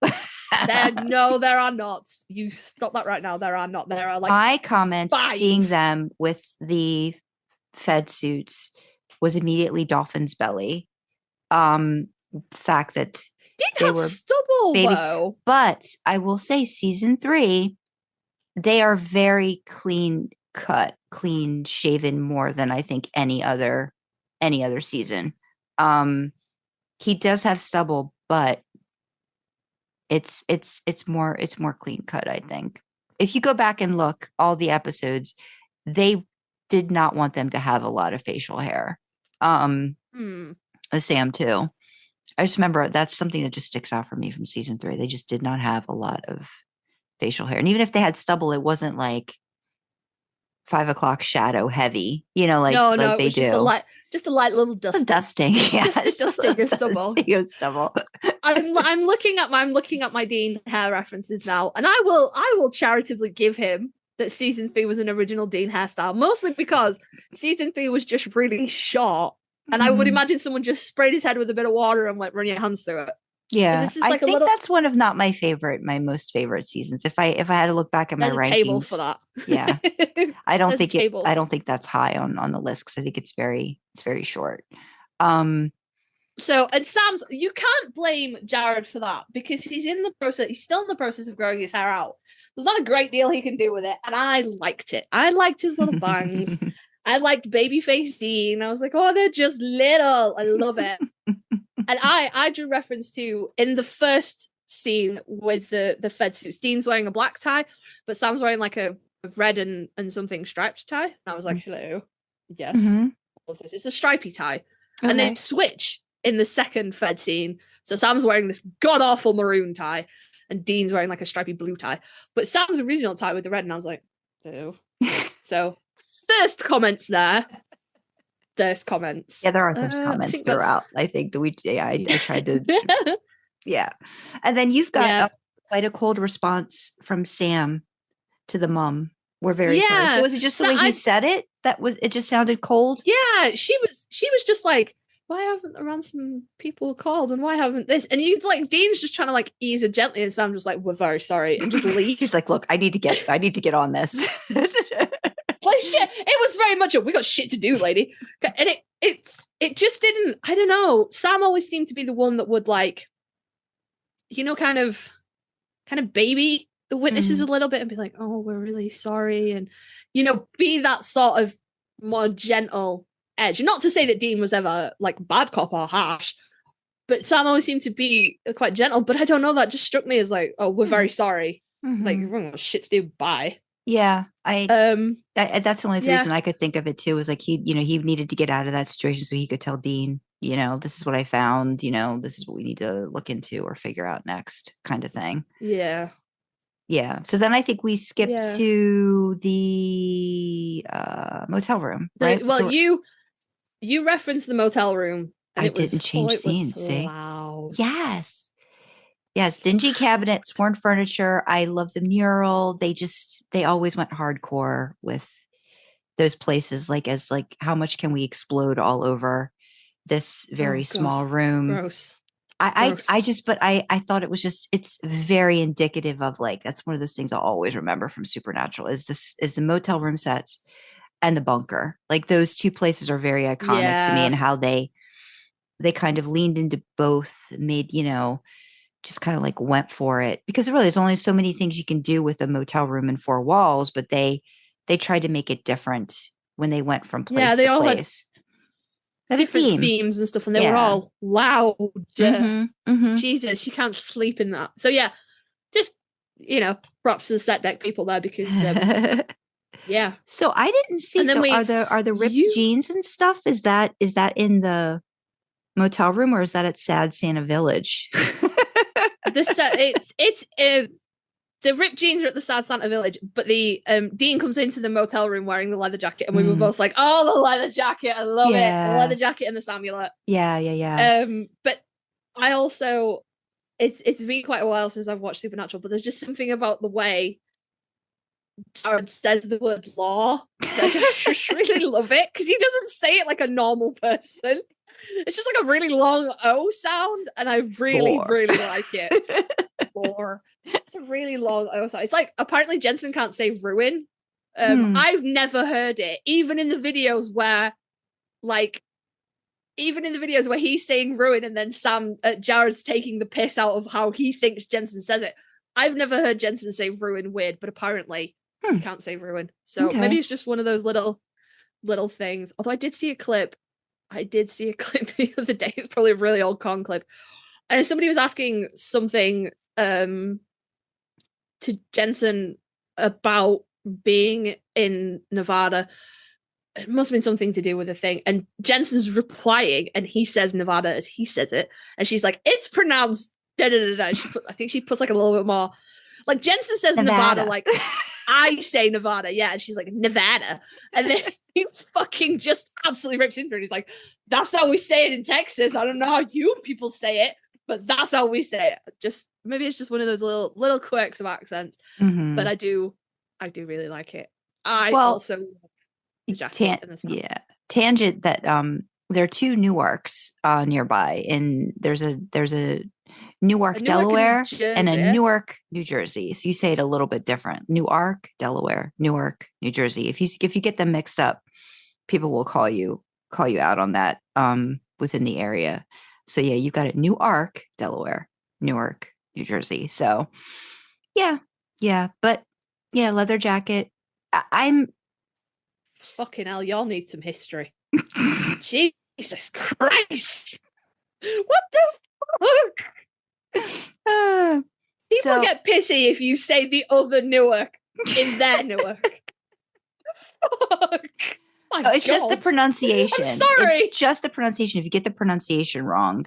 No, there are not. You stop that right now. There are not. There are like my comment 5. Seeing them with the Fed suits was immediately Dolphin's belly. Fact that they were stubble babies. Though. But I will say season 3, they are very clean cut, clean shaven more than I think any other season. He does have stubble, but it's more clean cut, I think. If you go back and look all the episodes, they did not want them to have a lot of facial hair. Sam too. I just remember that's something that just sticks out for me from season 3. They just did not have a lot of facial hair. And even if they had stubble, it wasn't like 5 o'clock shadow heavy, like they do. Just a light little dust. Just dusting. Yeah. Just dusting of stubble. I'm looking at my Dean hair references now, and I will charitably give him that season 3 was an original Dean hairstyle, mostly because season 3 was just really short. And I would imagine someone just sprayed his head with a bit of water and run your hands through it. Yeah, I think that's one of not my most favorite seasons. If I had to look back at my rankings, table for that. Yeah, I don't think that's high on the list because I think it's very short. So, and Sam's, you can't blame Jared for that because he's still in the process of growing his hair out. There's not a great deal he can do with it. And I liked it. I liked his little bangs. I liked Babyface Dean. I was like, oh, they're just little. I love it. And I drew reference to in the first scene with the Fed suits, Dean's wearing a black tie, but Sam's wearing like a red and something striped tie. And I was like, hello. Yes. I love this. It's a stripy tie. Okay. And they switch in the second Fed scene. So Sam's wearing this god-awful maroon tie and Dean's wearing like a stripy blue tie. But Sam's original tie with the red, and I was like, ew. So thirst comments there. Thirst comments. Yeah, there are thirst comments throughout. I think that I tried to yeah. And then you've got quite a cold response from Sam to the mom. We're very sorry. So was it just the way he said it? It just sounded cold? Yeah, she was just like, why haven't the ransom people called and why haven't this? And you like Dean's just trying to like ease it gently, and Sam's just like, we're very sorry, and just leaves. He's like, look, I need to get on this. Like shit, it was very much we got shit to do, lady. And it just didn't, I don't know. Sam always seemed to be the one that would like, kind of baby the witnesses a little bit and be like, oh, we're really sorry, and be that sort of more gentle edge. Not to say that Dean was ever like bad cop or harsh, but Sam always seemed to be quite gentle. But I don't know, that just struck me as like, oh, we're very sorry. Like, you've got shit to do. Bye. Yeah, that's the only reason I could think of it too, was like he needed to get out of that situation so he could tell Dean, this is what I found, this is what we need to look into or figure out next, kind of thing. Yeah. Yeah. So then I think we skipped to the motel room, right? Well, you referenced the motel room. And I didn't change scenes. See? Yes. Yes, dingy cabinets, worn furniture. I love the mural. They always went hardcore with those places. Like how much can we explode all over this very small room? Gross. I thought it was just, it's very indicative of like, that's one of those things I'll always remember from Supernatural is the motel room sets and the bunker. Like those two places are very iconic to me, and how they kind of leaned into both, made, just kind of like went for it, because really there's only so many things you can do with a motel room and four walls, but they tried to make it different when they went from place to place. Had different themes and stuff, and they were all loud. Jesus, you can't sleep in that. So yeah, just props to the set deck people there, because yeah. So I didn't see. And then are the ripped jeans and stuff? Is that in the motel room, or is that at Sad Santa Village? The ripped jeans are at the Sad Santa Village, but the Dean comes into the motel room wearing the leather jacket, and we were both like, "Oh, the leather jacket! I love it! The leather jacket and the amulet." Yeah. But I also, it's been quite a while since I've watched Supernatural, but there's just something about the way Jared says the word law that I just really love it, because he doesn't say it like a normal person. It's just like a really long O sound, and I really like it. Or it's a really long O sound. It's like, apparently Jensen can't say ruin. I've never heard it, even in the videos where he's saying ruin, and then Jared's taking the piss out of how he thinks Jensen says it. I've never heard Jensen say ruin weird, but apparently he can't say ruin. So maybe it's just one of those little things. Although I did see a clip the other day. It's probably a really old con clip, and somebody was asking something to Jensen about being in Nevada. It must have been something to do with a thing, and Jensen's replying, and he says Nevada as he says it, and she's like, it's pronounced da da da da. I think she puts like a little bit more, like Jensen says Nevada like I say Nevada, yeah, and she's like Nevada, and then he fucking just absolutely rips into her. He's like, that's how we say it in Texas. I don't know how you people say it, but that's how we say it. Just maybe it's just one of those little quirks of accents, but I do really like it. I also love the jacket and the sound. Yeah, tangent that there are two Newarks nearby, and there's a Newark, Delaware, and a Newark, New Jersey. So you say it a little bit different. Newark, Delaware, Newark, New Jersey. If you get them mixed up, people will call you out on that within the area. So yeah, you got it. Newark, Delaware, Newark, New Jersey. So yeah, but yeah, leather jacket. I'm Fucking hell, y'all need some history. Jesus Christ. What the fuck? People get pissy if you say the other Newark in their Newark. Fuck. It's just the pronunciation. I'm sorry. It's just the pronunciation. If you get the pronunciation wrong,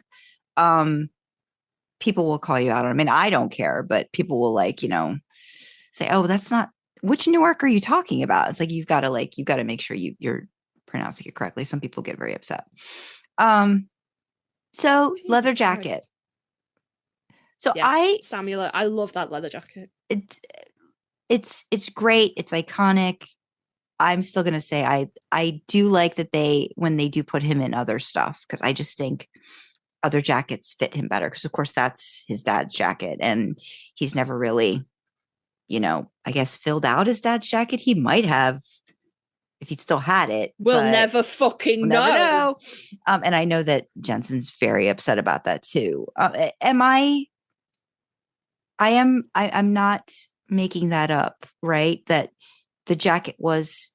people will call you out on it. I mean, I don't care, but people will say, "Oh, that's not which Newark are you talking about?" It's like you've got to make sure you're pronouncing it correctly. Some people get very upset. So Jesus leather jacket. Christ. So yeah, Samuel, I love that leather jacket. It's great. It's iconic. I'm still gonna say I do like that when they do put him in other stuff, because I just think other jackets fit him better, because of course that's his dad's jacket and he's never really, I guess filled out his dad's jacket. He might have if he'd still had it. We'll never fucking know. And I know that Jensen's very upset about that too. I'm not making that up, right? That the jacket was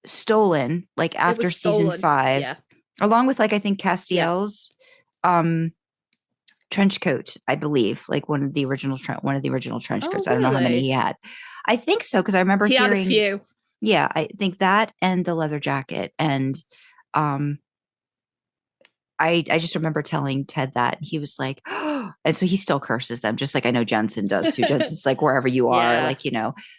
stolen after season 5, along with I think Castiel's trench coat, I believe, one of the original trench coats. I don't know how many he had. I think so, because I remember he hearing had a few. Yeah, I think that and the leather jacket, and I just remember telling Ted that, and he was like, oh, and so he still curses them, just like I know Jensen does too. Jensen's wherever you are,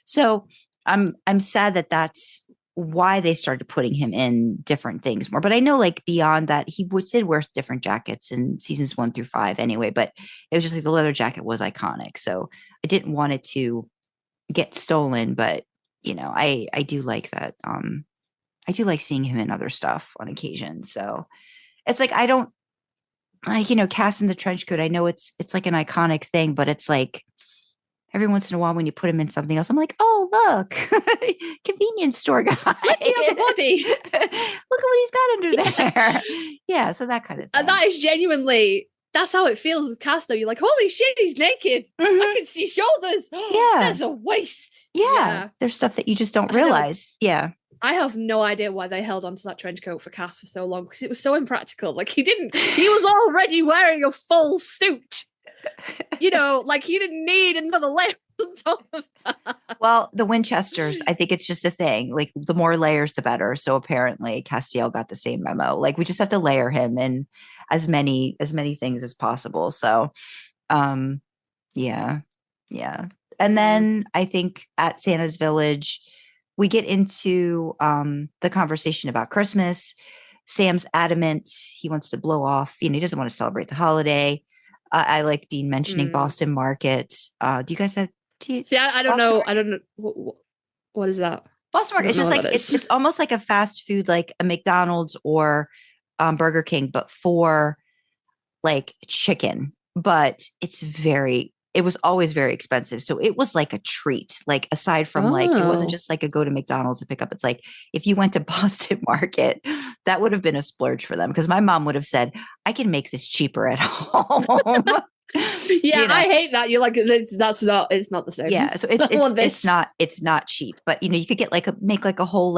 So I'm sad that that's why they started putting him in different things more. But I know beyond that, he did wear different jackets in seasons 1 through 5 anyway. But it was just the leather jacket was iconic, so I didn't want it to get stolen. But I do like that. I do like seeing him in other stuff on occasion. So it's I don't Cass in the trench coat. I know it's an iconic thing, but it's every once in a while when you put him in something else, I'm like, oh, look, convenience store guy. He has a body. Look at what he's got under there. Yeah, so that kind of thing. And that is genuinely, that's how it feels with Cass, though. You're like, holy shit, he's naked. Mm-hmm. I can see shoulders. Yeah. There's a waist. Yeah. There's stuff that you just don't realize. Yeah. I have no idea why they held onto that trench coat for Cass for so long, because it was so impractical. He was already wearing a full suit. He didn't need another layer on top of that. Well, the Winchesters, I think it's just a thing. The more layers, the better. So apparently Castiel got the same memo. We just have to layer him in as many things as possible. So, yeah. And then I think at Santa's Village, we get into the conversation about Christmas. Sam's adamant he wants to blow off. He doesn't want to celebrate the holiday. I like Dean mentioning Boston Market. Do you guys have? See, I don't know. Market? I don't know. What is that? Boston Market. It's just it's almost like a fast food, like a McDonald's or Burger King, but for chicken. But it was always very expensive. So it was like a treat. Aside from it wasn't just a go to McDonald's to pick up. It's if you went to Boston Market, that would have been a splurge for them. Because my mom would have said, I can make this cheaper at home. Yeah, I hate that. You're it's not the same. Yeah. So it's not cheap. But you could get make a whole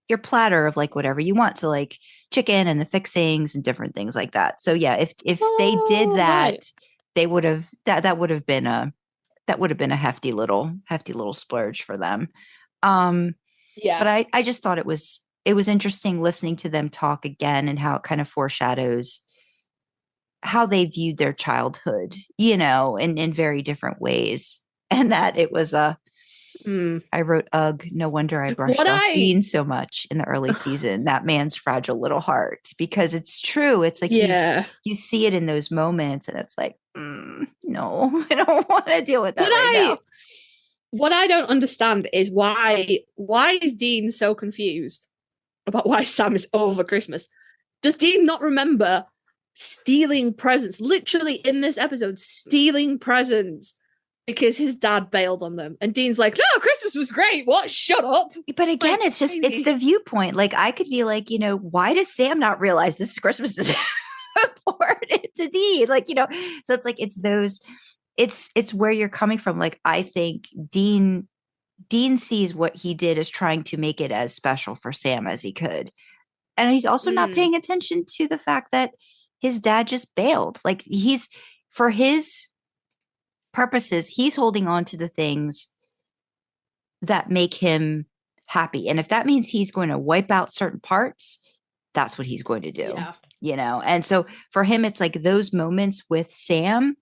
your platter of whatever you want. So chicken and the fixings and different things like that. So yeah, if they did that, right, they would have that would have been a hefty little splurge for them. Yeah. But I just thought it was interesting listening to them talk again, and how it kind of foreshadows how they viewed their childhood, in very different ways. And that it was I wrote, ugh, no wonder I brushed off Dean so much in the early season. That man's fragile little heart, because it's true. It's you see it in those moments, and it's no, I don't want to deal with that now. What I don't understand is why is Dean so confused about why Sam is over Christmas? Does Dean not remember stealing presents, literally in this episode, stealing presents because his dad bailed on them? And Dean's like, no, Christmas was great. What? Shut up. But again, it's just, it's the viewpoint. I could be why does Sam not realize this Christmas is important? to Dean? Like, so it's like, it's where you're coming from. Like, I think Dean sees what he did as trying to make it as special for Sam as he could. And he's also not paying attention to the fact that his dad just bailed. Like, for his purposes, he's holding on to the things that make him happy. And if that means he's going to wipe out certain parts, that's what he's going to do. Yeah. And so for him, it's like those moments with Sam,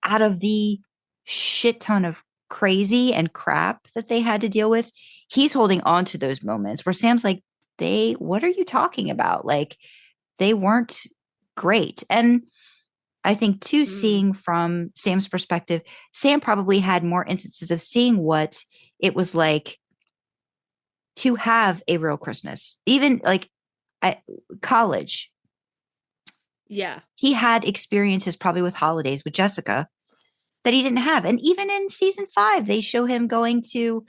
out of the shit ton of crazy and crap that they had to deal with, he's holding on to those moments where Sam's like, what are you talking about? Like, they weren't great. And I think too, seeing from Sam's perspective, Sam probably had more instances of seeing what it was like to have a real Christmas, even like at college. Yeah. He had experiences probably with holidays with Jessica that he didn't have. And even in season 5, they show him going to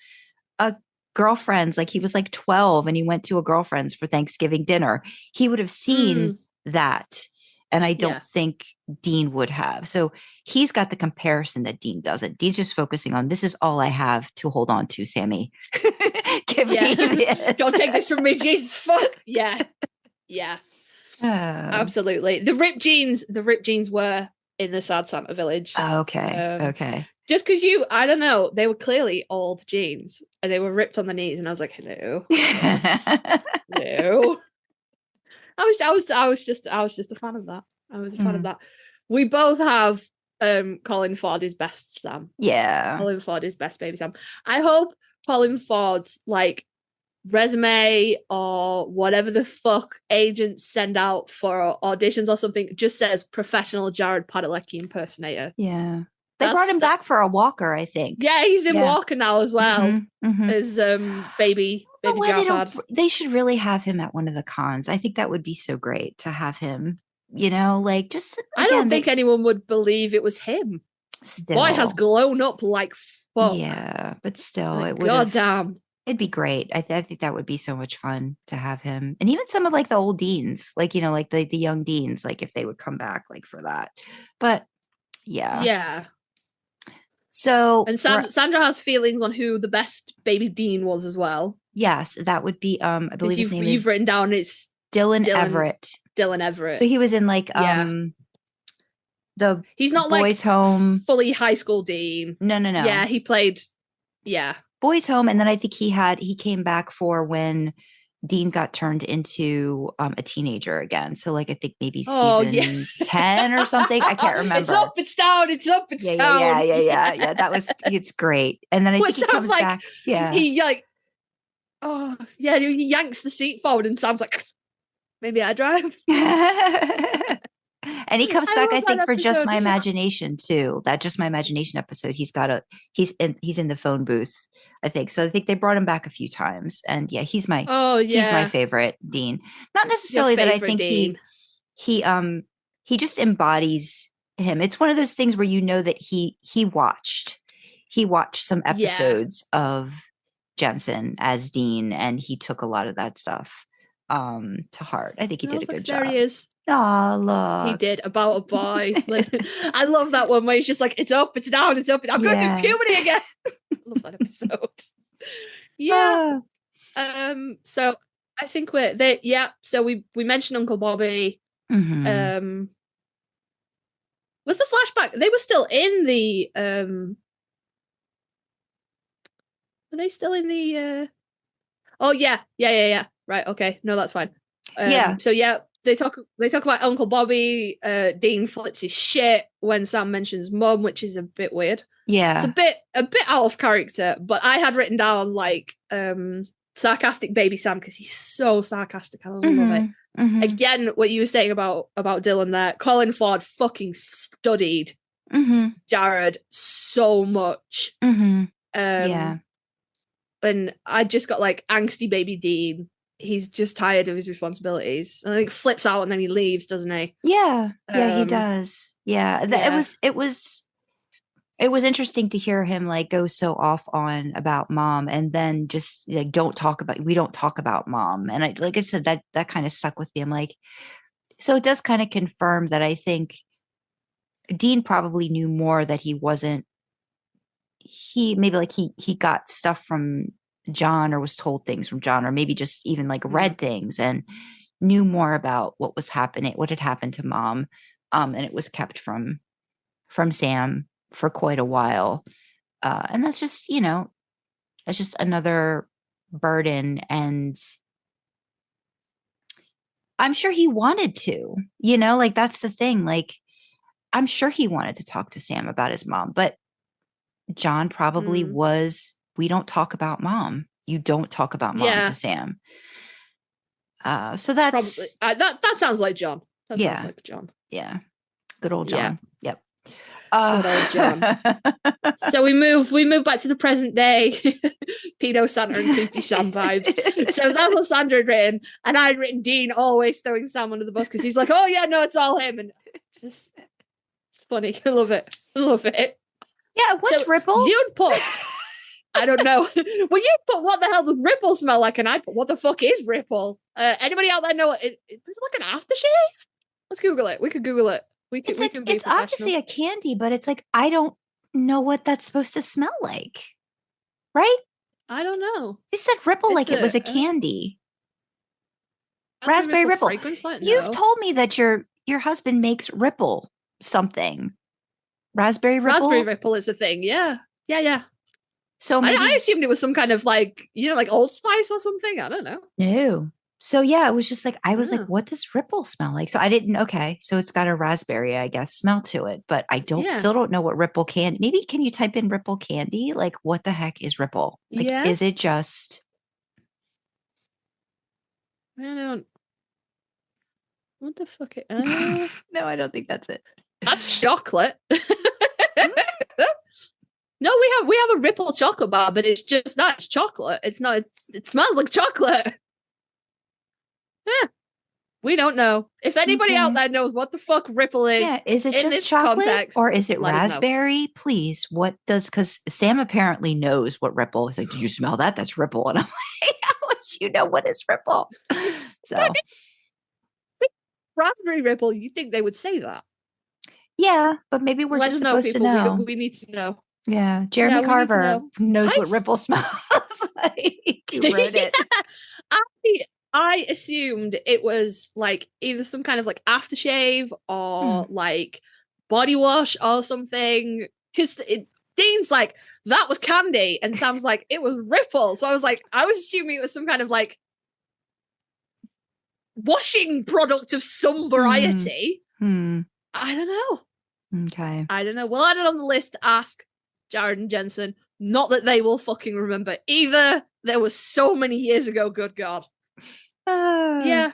a girlfriend's, like he was like 12 and he went to a girlfriend's for Thanksgiving dinner. He would have seen that. And I don't think Dean would have. So he's got the comparison that Dean doesn't. Dean's just focusing on, this is all I have to hold on to, Sammy. Give me this. Don't take this from me, Jesus fuck. Yeah. Yeah. Absolutely. The ripped jeans were in the Sad Santa village. Okay. Okay. Just because I don't know, they were clearly old jeans and they were ripped on the knees, and I was like, hello. No. I was just a fan of that. I was a fan of that. We both have Colin Ford is best Sam. Yeah. Colin Ford is best baby Sam. I hope Colin Ford's like resume or whatever the fuck agents send out for auditions or something just says professional Jared Padalecki impersonator. Yeah. They brought him back for a Walker, I think. Yeah, he's in Walker now as well as baby Jared. They should really have him at one of the cons. I think that would be so great to have him, like just. I don't think anyone would believe it was him. Still. Boy has grown up like fuck. Yeah, but still, like, it would. Goddamn. It'd be great. I think that would be so much fun to have him. And even some of like the old deans, like, like the young deans, like if they would come back like for that. But yeah. Yeah. So and Sandra has feelings on who the best baby dean was as well. Yes, that would be I believe his name you've written down it's Dylan Everett. Dylan Everett. So he was in like the he's not Boys Home, fully high school dean. No. Yeah, he played Boys Home, and then I think he came back for when Dean got turned into a teenager again. So like I think maybe season 10 or something. I can't remember. It's up, it's down, it's up, it's down. Yeah. It's great. And then I think he comes like, back. Yeah. He like, oh yeah, he yanks the seat forward and Sam's like, maybe I drive. And he comes back, I think, for Just My Imagination too. That Just My Imagination episode. He's in the phone booth, I think. So I think they brought him back a few times. And yeah, he's my favorite Dean. Not necessarily that I think Dean. he just embodies him. It's one of those things where that he watched some episodes of Jensen as Dean, and he took a lot of that stuff to heart. I think he did a good job. There he is. Oh, look. He did About a Boy. I love that one where he's just like, it's up, it's down, it's up. I'm going through puberty again. I love that episode. Yeah. So I think we're there. Yeah. So we mentioned Uncle Bobby. Was the flashback? They were still in the. Were they still in the? Oh yeah. Right. Okay. No, that's fine. So yeah. They talk about Uncle Bobby. Dean flips his shit when Sam mentions Mum, which is a bit weird. Yeah, it's a bit out of character. But I had written down like sarcastic baby Sam because he's so sarcastic. I love it. Again, what you were saying about Dylan there, Colin Ford fucking studied Jared so much. Yeah, and I just got like angsty baby Dean. He's just tired of his responsibilities. I think flips out and then he leaves, doesn't he? Yeah, he does. Yeah, it was interesting to hear him like go so off on about Mom, and then just like we don't talk about Mom. And I said that kind of stuck with me. I'm like, So it does kind of confirm that I think Dean probably knew more that he wasn't, he got stuff from John or was told things from John or maybe just even like read things and knew more about what was happening, what had happened to mom. And it was kept from Sam for quite a while. And that's just, that's just another burden. And I'm sure he wanted to, like that's the thing. Like, I'm sure he wanted to talk to Sam about his mom, but John probably we don't talk about mom. You don't talk about mom to Sam. So that's probably that sounds like John. That sounds like John. Yeah. Good old John. Yeah. Yep. Good old John. So we move back to the present day. Pedo Santa and creepy Sam vibes. So that's what Sandra had written, and I'd written Dean always throwing Sam under the bus because he's like, oh yeah, no, it's all him, and it's funny. I love it. Yeah, what's Ripple? You'd put I don't know. Well, you put what the hell does Ripple smell like, and I put what the fuck is Ripple? Anybody out there know is it like an aftershave? Let's Google it. We could Google it. It's obviously a candy, but it's like I don't know what that's supposed to smell like. Right? I don't know. They said Ripple like it was a candy. Raspberry Ripple. Like, You've told me that your husband makes Ripple something. Raspberry Ripple is a thing. Yeah. So maybe I assumed it was some kind of like, like Old Spice or something. I don't know. No. So yeah, it was just like, I was like, what does Ripple smell like? So I didn't, okay. So it's got a raspberry, I guess, smell to it, but I still don't know what Ripple candy, maybe can you type in Ripple candy? Like what the heck is Ripple? Like, is it just? I don't. What the fuck? No, I don't think that's it. That's chocolate. No, we have a Ripple chocolate bar, but it's just not. It's chocolate. It's not. It smells like chocolate. Yeah, we don't know. If anybody out there knows what the fuck Ripple is, is it just chocolate or is it raspberry? Please, what does? Because Sam apparently knows what Ripple is. Like, did you smell that? That's Ripple, and I'm like, how would you know what is Ripple? So, raspberry Ripple. You'd think they would say that. Yeah, but maybe we're just supposed to know. We need to know. Yeah, Jeremy Carver knows what Ripple smells like. He wrote it. I assumed it was like either some kind of like aftershave or like body wash or something. Because Dean's like, that was candy. And Sam's like, it was Ripple. So I was assuming it was some kind of like washing product of some variety. I don't know. Okay. I don't know. We'll add it on the list to ask Jared and Jensen. Not that they will fucking remember either. There was so many years ago, good God. Yeah.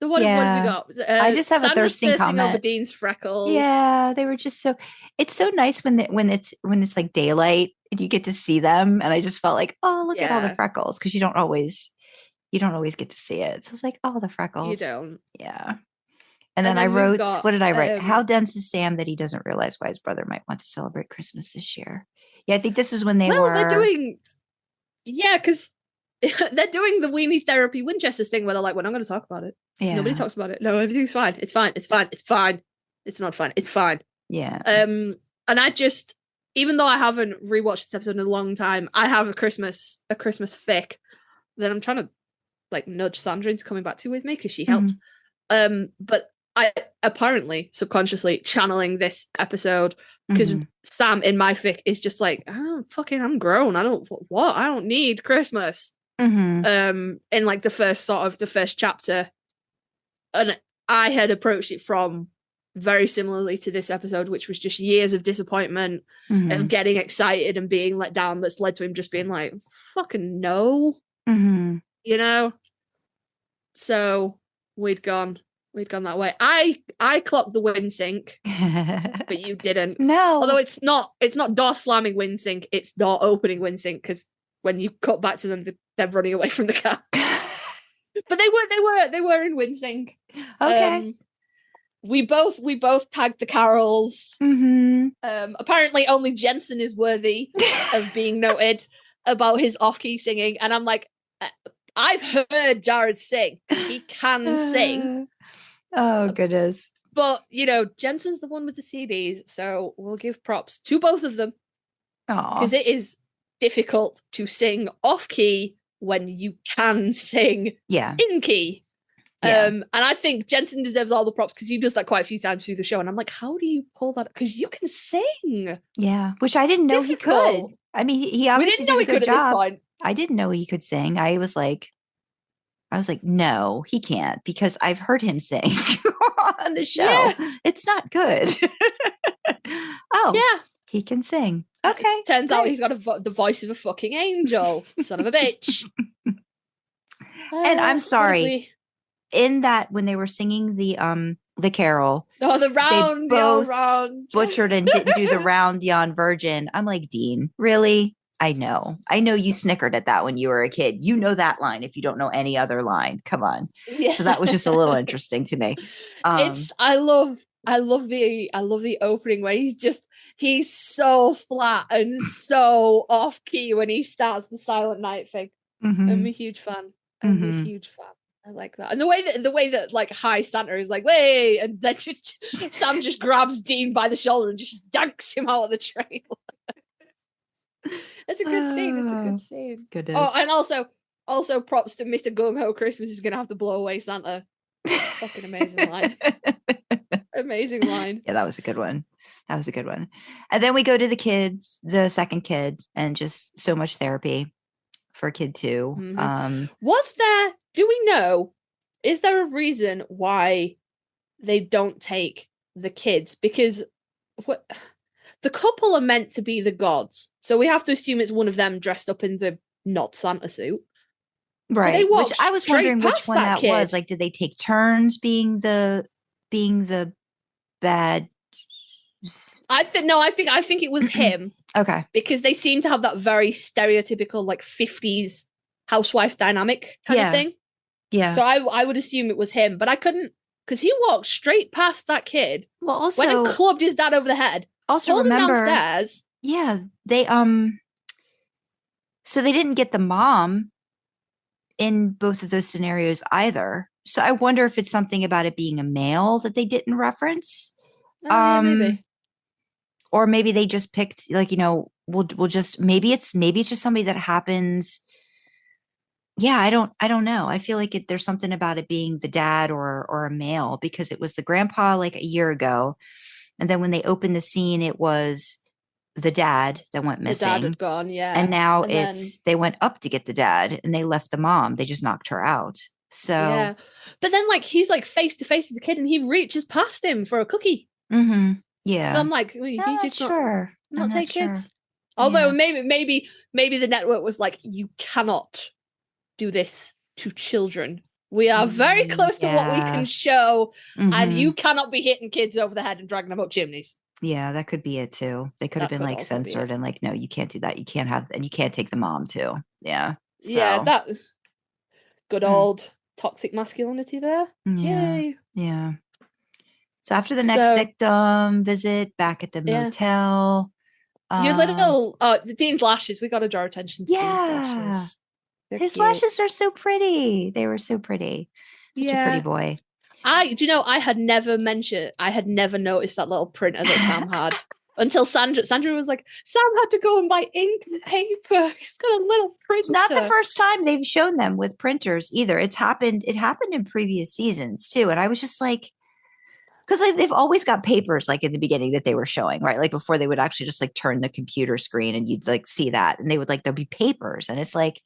So what have we got? I just have Sandra's a thirsting comment over Dean's freckles. Yeah, they were just so. It's so nice when it's like daylight and you get to see them, and I just felt like, oh, look at all the freckles, because you don't always get to see it. So it's like, oh, the freckles. You don't. Yeah. And then I wrote, what did I write? How dense is Sam that he doesn't realize why his brother might want to celebrate Christmas this year? Yeah, I think this is when they're doing. Yeah, because they're doing the weenie therapy Winchester's thing where they're like, we're not going to talk about it. Yeah. Nobody talks about it. No, everything's fine. It's fine. It's fine. It's fine. It's not fine. It's fine. Yeah. And I just, even though I haven't rewatched this episode in a long time, I have a Christmas fic that I'm trying to like nudge Sandra into coming back to with me because she helped. But I apparently subconsciously channeling this episode because Sam in my fic is just like, I'm grown. I don't need Christmas. In like the first chapter, and I had approached it from very similarly to this episode, which was just years of disappointment of getting excited and being let down. That's led to him just being like, fucking no, you know. So we'd gone that way. I clocked the wind sink, but you didn't. No, although it's not door slamming wind sink, it's door opening wind sink, because when you cut back to them, they're running away from the car. But they were in wind sink. Okay. We both tagged the carols. Apparently only Jensen is worthy of being noted about his off-key singing, and I'm like, I've heard Jared sing. He can sing. Oh, goodness. But, Jensen's the one with the CDs, so we'll give props to both of them. Because it is difficult to sing off key when you can sing in key. Yeah. And I think Jensen deserves all the props because he does that quite a few times through the show. And I'm like, how do you pull that? Because you can sing. Yeah, which I didn't know he could. I mean, he obviously did a good job. At this point. I didn't know he could sing. I was like, no, he can't, because I've heard him sing on the show. Yeah. It's not good. He can sing. Okay. Turns out he's got the voice of a fucking angel. Son of a bitch. And I'm sorry. In that, when they were singing the carol, the round, they both round butchered and didn't do the round yon virgin. I'm like, Dean, really? I know you snickered at that when you were a kid. You know that line if you don't know any other line. Come on. Yeah. So that was just a little interesting to me. I love the opening where he's so flat and so off key when he starts the Silent Night thing. Mm-hmm. I'm a huge fan. I like that. And the way that like High Santa is like, wait, and then Sam just grabs Dean by the shoulder and just yanks him out of the trail. It's a good scene. Goodness. Oh, and also props to Mr. Gung Ho Christmas is gonna have to blow away Santa. Fucking amazing line. Amazing line. Yeah, that was a good one. And then we go to the second kid, and just so much therapy for kid 2. Mm-hmm. Do we know, is there a reason why they don't take the kids? Because the couple are meant to be the gods, so we have to assume it's one of them dressed up in the not Santa suit, right? Which I was wondering which one that was. Like, did they take turns being the bad? I think it was him. Okay, because they seem to have that very stereotypical like 50s housewife dynamic kind of thing. Yeah. So I would assume it was him, but I couldn't, because he walked straight past that kid. Well, also went and clubbed his dad over the head. Also, remember, him downstairs. Yeah, they so they didn't get the mom in both of those scenarios either. So I wonder if it's something about it being a male that they didn't reference. Maybe. Or maybe they just picked, like, we'll just, maybe it's just somebody that happens. Yeah, I don't know. I feel like there's something about it being the dad or a male, because it was the grandpa like a year ago. And then when they opened the scene, it was the dad that went missing. The dad had gone, yeah. And now they went up to get the dad, and they left the mom. They just knocked her out. So yeah. But then like he's like face to face with the kid, and he reaches past him for a cookie. Mm-hmm. Yeah. So I'm like, well, I'm not sure. Not take kids. Although maybe the network was like, you cannot do this to children. We are very close to what we can show, and you cannot be hitting kids over the head and dragging them up chimneys. Yeah, that could be it too. They could have been like censored and like, no, you can't do that. You can't have, and you can't take the mom too. Yeah. So. Yeah, that good old toxic masculinity there. Yeah. Yay. Yeah. So after the next victim visit back at the motel, your little Dean's lashes. We got to draw attention to Dean's lashes. His lashes are so pretty. They were so pretty. Such a pretty boy. I had never noticed that little printer that Sam had until Sandra was like, Sam had to go and buy ink and paper. He's got a little printer. It's not the first time they've shown them with printers either. It happened in previous seasons too. And I was just like, because they've always got papers like in the beginning that they were showing, right? Like before they would actually just like turn the computer screen and you'd like see that. And they would like, there'd be papers. And it's like,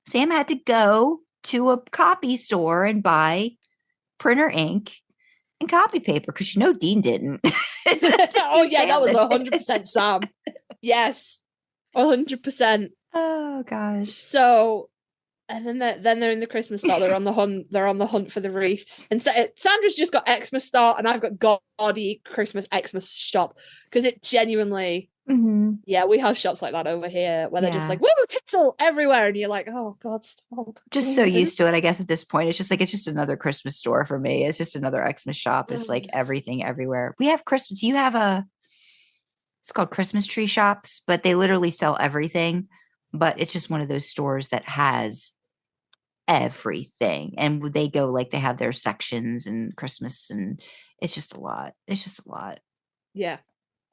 Sam had to go to a copy store and buy printer ink and copy paper because Dean didn't. Oh yeah, that was 100% Sam. Yes, 100%. Oh gosh. So, and then they're in the Christmas store. They're on the hunt. They're on the hunt for the wreaths. And Sandra's just got Xmas store, and I've got gaudy Christmas Xmas shop because it genuinely. Mm-hmm. Yeah, we have shops like that over here where they're just like, woo, tinsel everywhere, and you're like, oh god, stop. Just so used to it, I guess. At this point, it's just another Christmas store for me. It's just another Xmas shop. It's like everything everywhere. We have Christmas. You have it's called Christmas tree shops, but they literally sell everything. But it's just one of those stores that has everything. And they go like they have their sections and Christmas, and it's just a lot. It's just a lot. Yeah.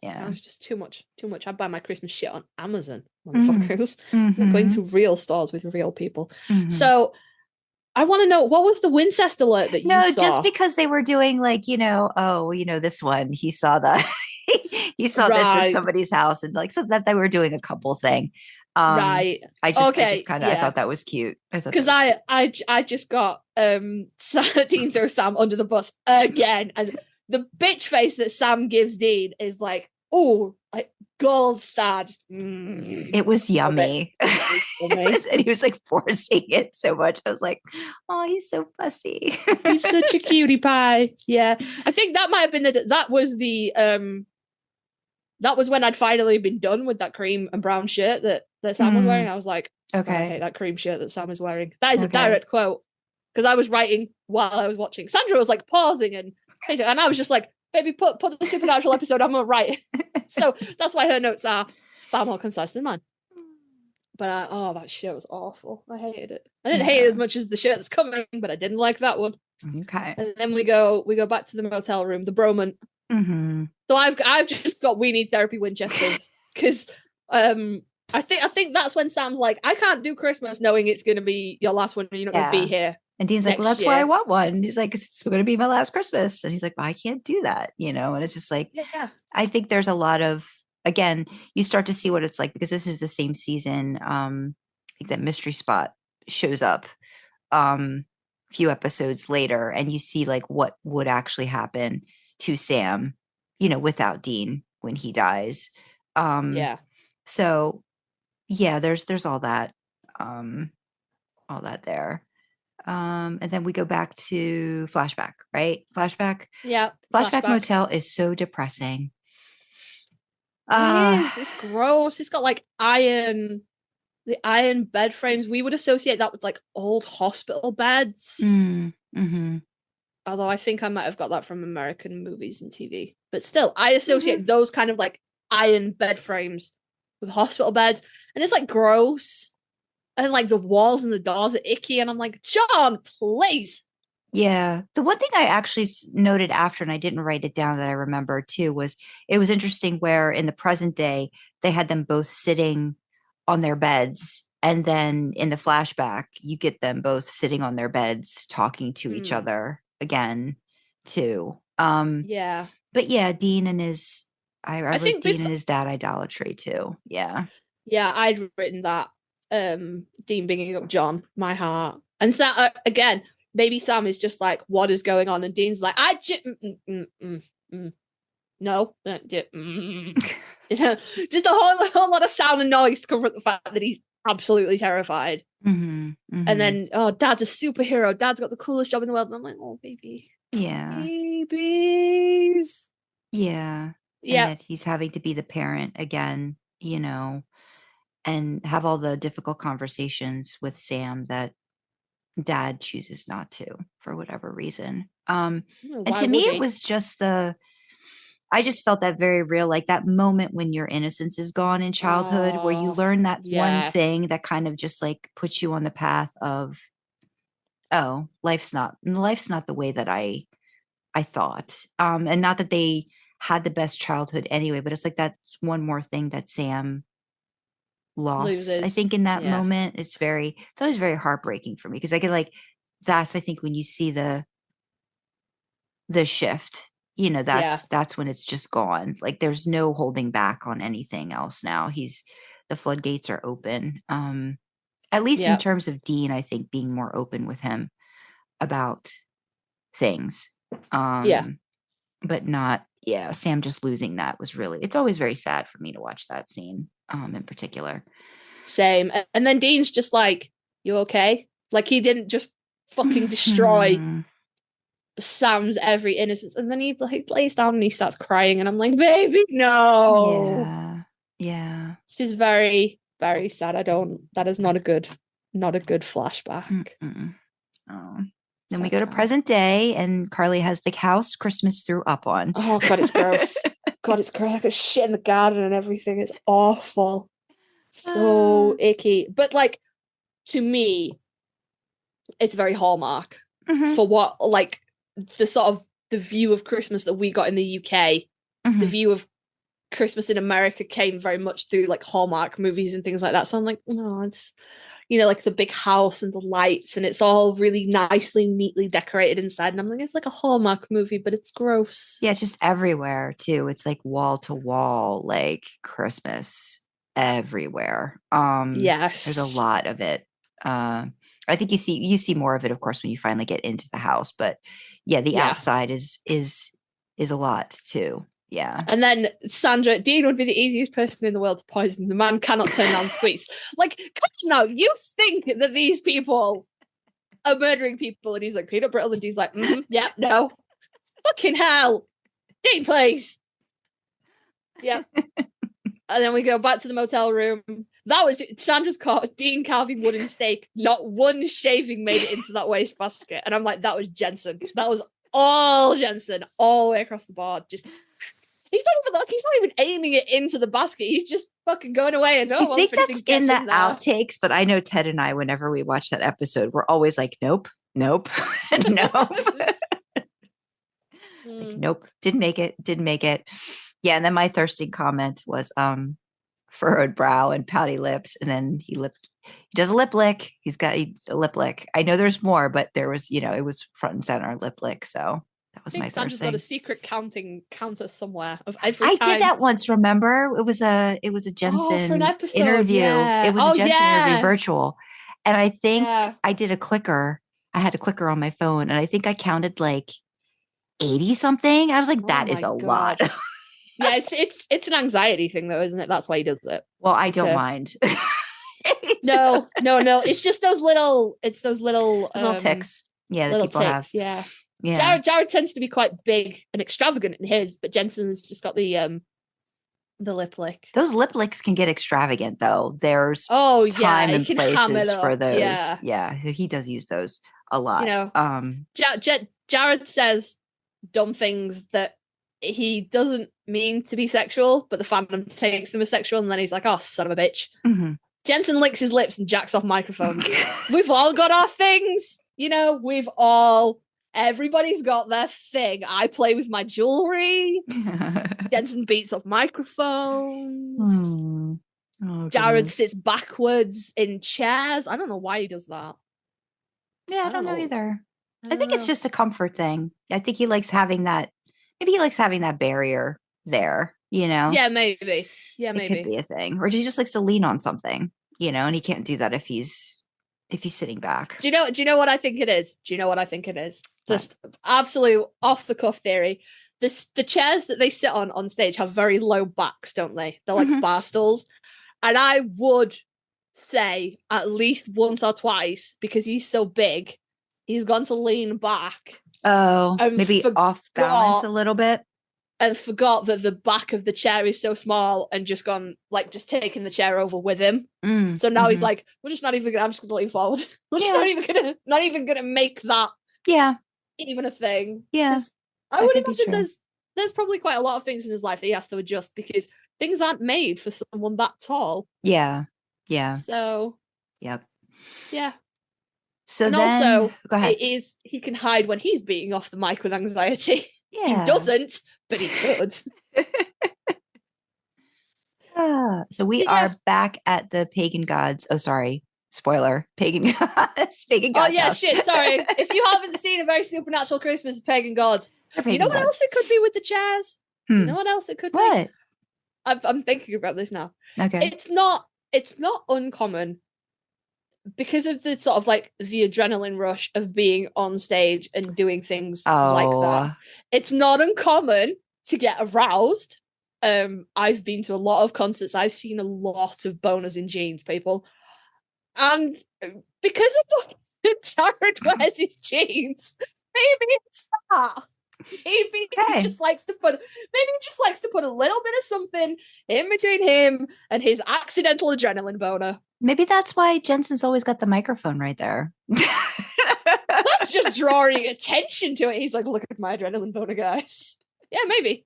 Yeah. It's just too much. I buy my Christmas shit on Amazon, Mm-hmm. motherfuckers. I'm not going to real stores with real people. Mm-hmm. So I want to know, what was the Wincest alert that you saw? No, just because they were doing like, this one, he saw the he saw this at somebody's house, and like, so that they were doing a couple thing. Right. I just kind of I thought that was cute. Because I just got Dean throw Sam under the bus again, and the bitch face that Sam gives Dean is like, oh, like gold star. Just, it was yummy. And he was like forcing it so much. I was like, oh, he's so fussy. He's such a cutie pie. Yeah, I think that might have been that was when I'd finally been done with that cream and brown shirt that Sam was wearing. I was like, okay, I hate that cream shirt that Sam is wearing. That is a direct quote, because I was writing while I was watching. Sandra was like pausing and I was just like, baby, put the Supernatural episode, I'm gonna write. So that's why her notes are far more concise than mine. But that shirt was awful. I hated it. I didn't hate it as much as the shirt that's coming, but I didn't like that one. Okay. And then we go back to the motel room, the Broman. Mm-hmm. So I've just got we need therapy Winchesters, because I think that's when Sam's like, I can't do Christmas knowing it's going to be your last one and you're not going to be here. And Dean's like, well, that's why I want one. He's like, it's going to be my last Christmas. And he's like, well, I can't do that, and it's just like, I think there's a lot of, again, you start to see what it's like, because this is the same season. I think that Mystery Spot shows up a few episodes later, and you see like what would actually happen to Sam, without Dean when he dies. So yeah, there's all that there. And then we go back to flashback, right? Flashback. Yeah. Flashback Motel is so depressing. It is. It's gross. It's got like the iron bed frames. We would associate that with like old hospital beds. Mm-hmm. Although I think I might have got that from American movies and TV. But still, I associate those kind of like iron bed frames with hospital beds. And it's like gross. And like the walls and the doors are icky. And I'm like, John, please. Yeah. The one thing I actually noted after, and I didn't write it down that I remember too, was it was interesting where in the present day, they had them both sitting on their beds. And then in the flashback, you get them both sitting on their beds, talking to each other again too. Yeah. But yeah, Dean and his, I think Dean and his dad idolatry too. Yeah. Yeah, I'd written that. Dean bringing up John, my heart. And so, again, maybe Sam is just like, what is going on? And Dean's like, no. Just a whole lot of sound and noise to cover up the fact that he's absolutely terrified. And then, Dad's a superhero. Dad's got the coolest job in the world. And I'm like, oh, baby. Yeah. Babies. Yeah. Yeah. And that he's having to be the parent again, and have all the difficult conversations with Sam that Dad chooses not to for whatever reason. And to me, it was just I just felt that very real, like that moment when your innocence is gone in childhood, where you learn that one thing that kind of just like puts you on the path of, oh, life's not the way that I thought. And not that they had the best childhood anyway, but it's like that's one more thing that Sam lost. I think in that moment, it's always very heartbreaking for me, because I get like, that's, I think when you see the shift, that's when it's just gone. Like there's no holding back on anything else now. The floodgates are open. At least in terms of Dean, I think being more open with him about things. But not, Sam just losing that was it's always very sad for me to watch that scene in particular. Same. And then Dean's just like, you okay? Like he didn't just fucking destroy Sam's every innocence. And then he like lays down and he starts crying, and I'm like, baby, no. Yeah. She's very, very sad. That is not a good flashback. Oh. Then we go to present day, and Karlee has the house Christmas threw up on. Oh God, it's gross. God, it's gross. Like a shit in the garden and everything. It's awful. So icky. But like, to me, it's very Hallmark Mhm. for what, like, the sort of the view of Christmas that we got in the UK. Mhm. The view of Christmas in America came very much through like Hallmark movies and things like that. So I'm like, no, it's, you know, like the big house and the lights, and it's all really nicely, neatly decorated inside. And I'm like, it's like a Hallmark movie, but it's gross. Yeah, it's just everywhere too. It's like wall to wall, like Christmas everywhere. Yes. There's a lot of it. I think you see more of it, of course, when you finally get into the house. But yeah, the Yeah. outside is a lot too. Yeah. And then Sandra, Dean would be the easiest person in the world to poison. The man cannot turn down sweets. Like, come on now, you think that these people are murdering people, and he's like, peanut brittle, and Dean's like, yeah, no. Fucking hell. Dean, please. Yeah. And then we go back to the motel room. That was Sandra's caught Dean carving wooden steak. Not one shaving made it into that wastebasket. And I'm like, that was Jensen. That was all Jensen, all the way across the board. Just he's not even aiming it into the basket. He's just fucking going away. And I think that's in the outtakes, but I know Ted and I, whenever we watch that episode, we're always like, nope, nope, nope. Like, nope, didn't make it. Yeah, and then my thirsting comment was furrowed brow and pouty lips, and then he does a lip lick. He's got a lip lick. I know there's more, but there was, it was front and center lip lick. So that was my Sandra's thirsting. got a secret counter somewhere of every time. I did that once. Remember, it was a Jensen for an episode, interview. Yeah. It was a Jensen interview virtual, and I think I did a clicker. I had a clicker on my phone, and I think I counted like 80 something. I was like, that is a lot. Yeah, it's an anxiety thing though, isn't it? That's why he does it. Well, I don't mind. No. It's just those little ticks. Yeah, little people ticks. have. Yeah. Jared tends to be quite big and extravagant in his, but Jensen's just got the lip lick. Those lip licks can get extravagant though. There's time and places for those. Yeah, he does use those a lot. Jared says dumb things that he doesn't mean to be sexual, but the fandom takes them as sexual, and then he's like, oh, son of a bitch. Mm-hmm. Jensen licks his lips and jacks off microphones. We've all got our things, everybody's got their thing. I play with my jewelry. Jensen beats off microphones. Jared sits backwards in chairs. I don't know why he does that. Yeah, I don't know either. I think it's just a comfort thing. I think he likes having that. Maybe he likes having that barrier there, Yeah, maybe. It could be a thing. Or he just likes to lean on something, and he can't do that if he's sitting back. Do you know what I think it is? Just absolute off the cuff theory. The chairs that they sit on stage have very low backs, don't they? They're like bar stools. And I would say at least once or twice, because he's so big, he's gone to lean back. Oh, maybe off balance a little bit. And forgot that the back of the chair is so small, and just gone, like, just taking the chair over with him. So now he's like, I'm just going to lean forward. We're just not even gonna make that even a thing. Yeah. I would imagine there's probably quite a lot of things in his life that he has to adjust, because things aren't made for someone that tall. Yeah. So yep. Yeah. So and then, also, go ahead. He can hide when he's beating off the mic with anxiety. Yeah. He doesn't, but he could. So we are back at the pagan gods. Oh, sorry. Spoiler. Pagan gods. Pagan gods. Oh, yeah, house. Shit. Sorry. If you haven't seen A Very Supernatural Christmas of Pagan Gods, you know what else it could be with the chairs? You know what else it could be? What? I'm thinking about this now. Okay. It's not uncommon, because of the sort of like the adrenaline rush of being on stage and doing things like that. It's not uncommon to get aroused. I've been to a lot of concerts. I've seen a lot of boners in jeans, people. And because of the Jared wears his jeans, maybe it's that. Maybe he just likes to put a little bit of something in between him and his accidental adrenaline boner. Maybe that's why Jensen's always got the microphone right there. That's just drawing attention to it. He's like, look at my adrenaline boner, guys. Yeah, maybe.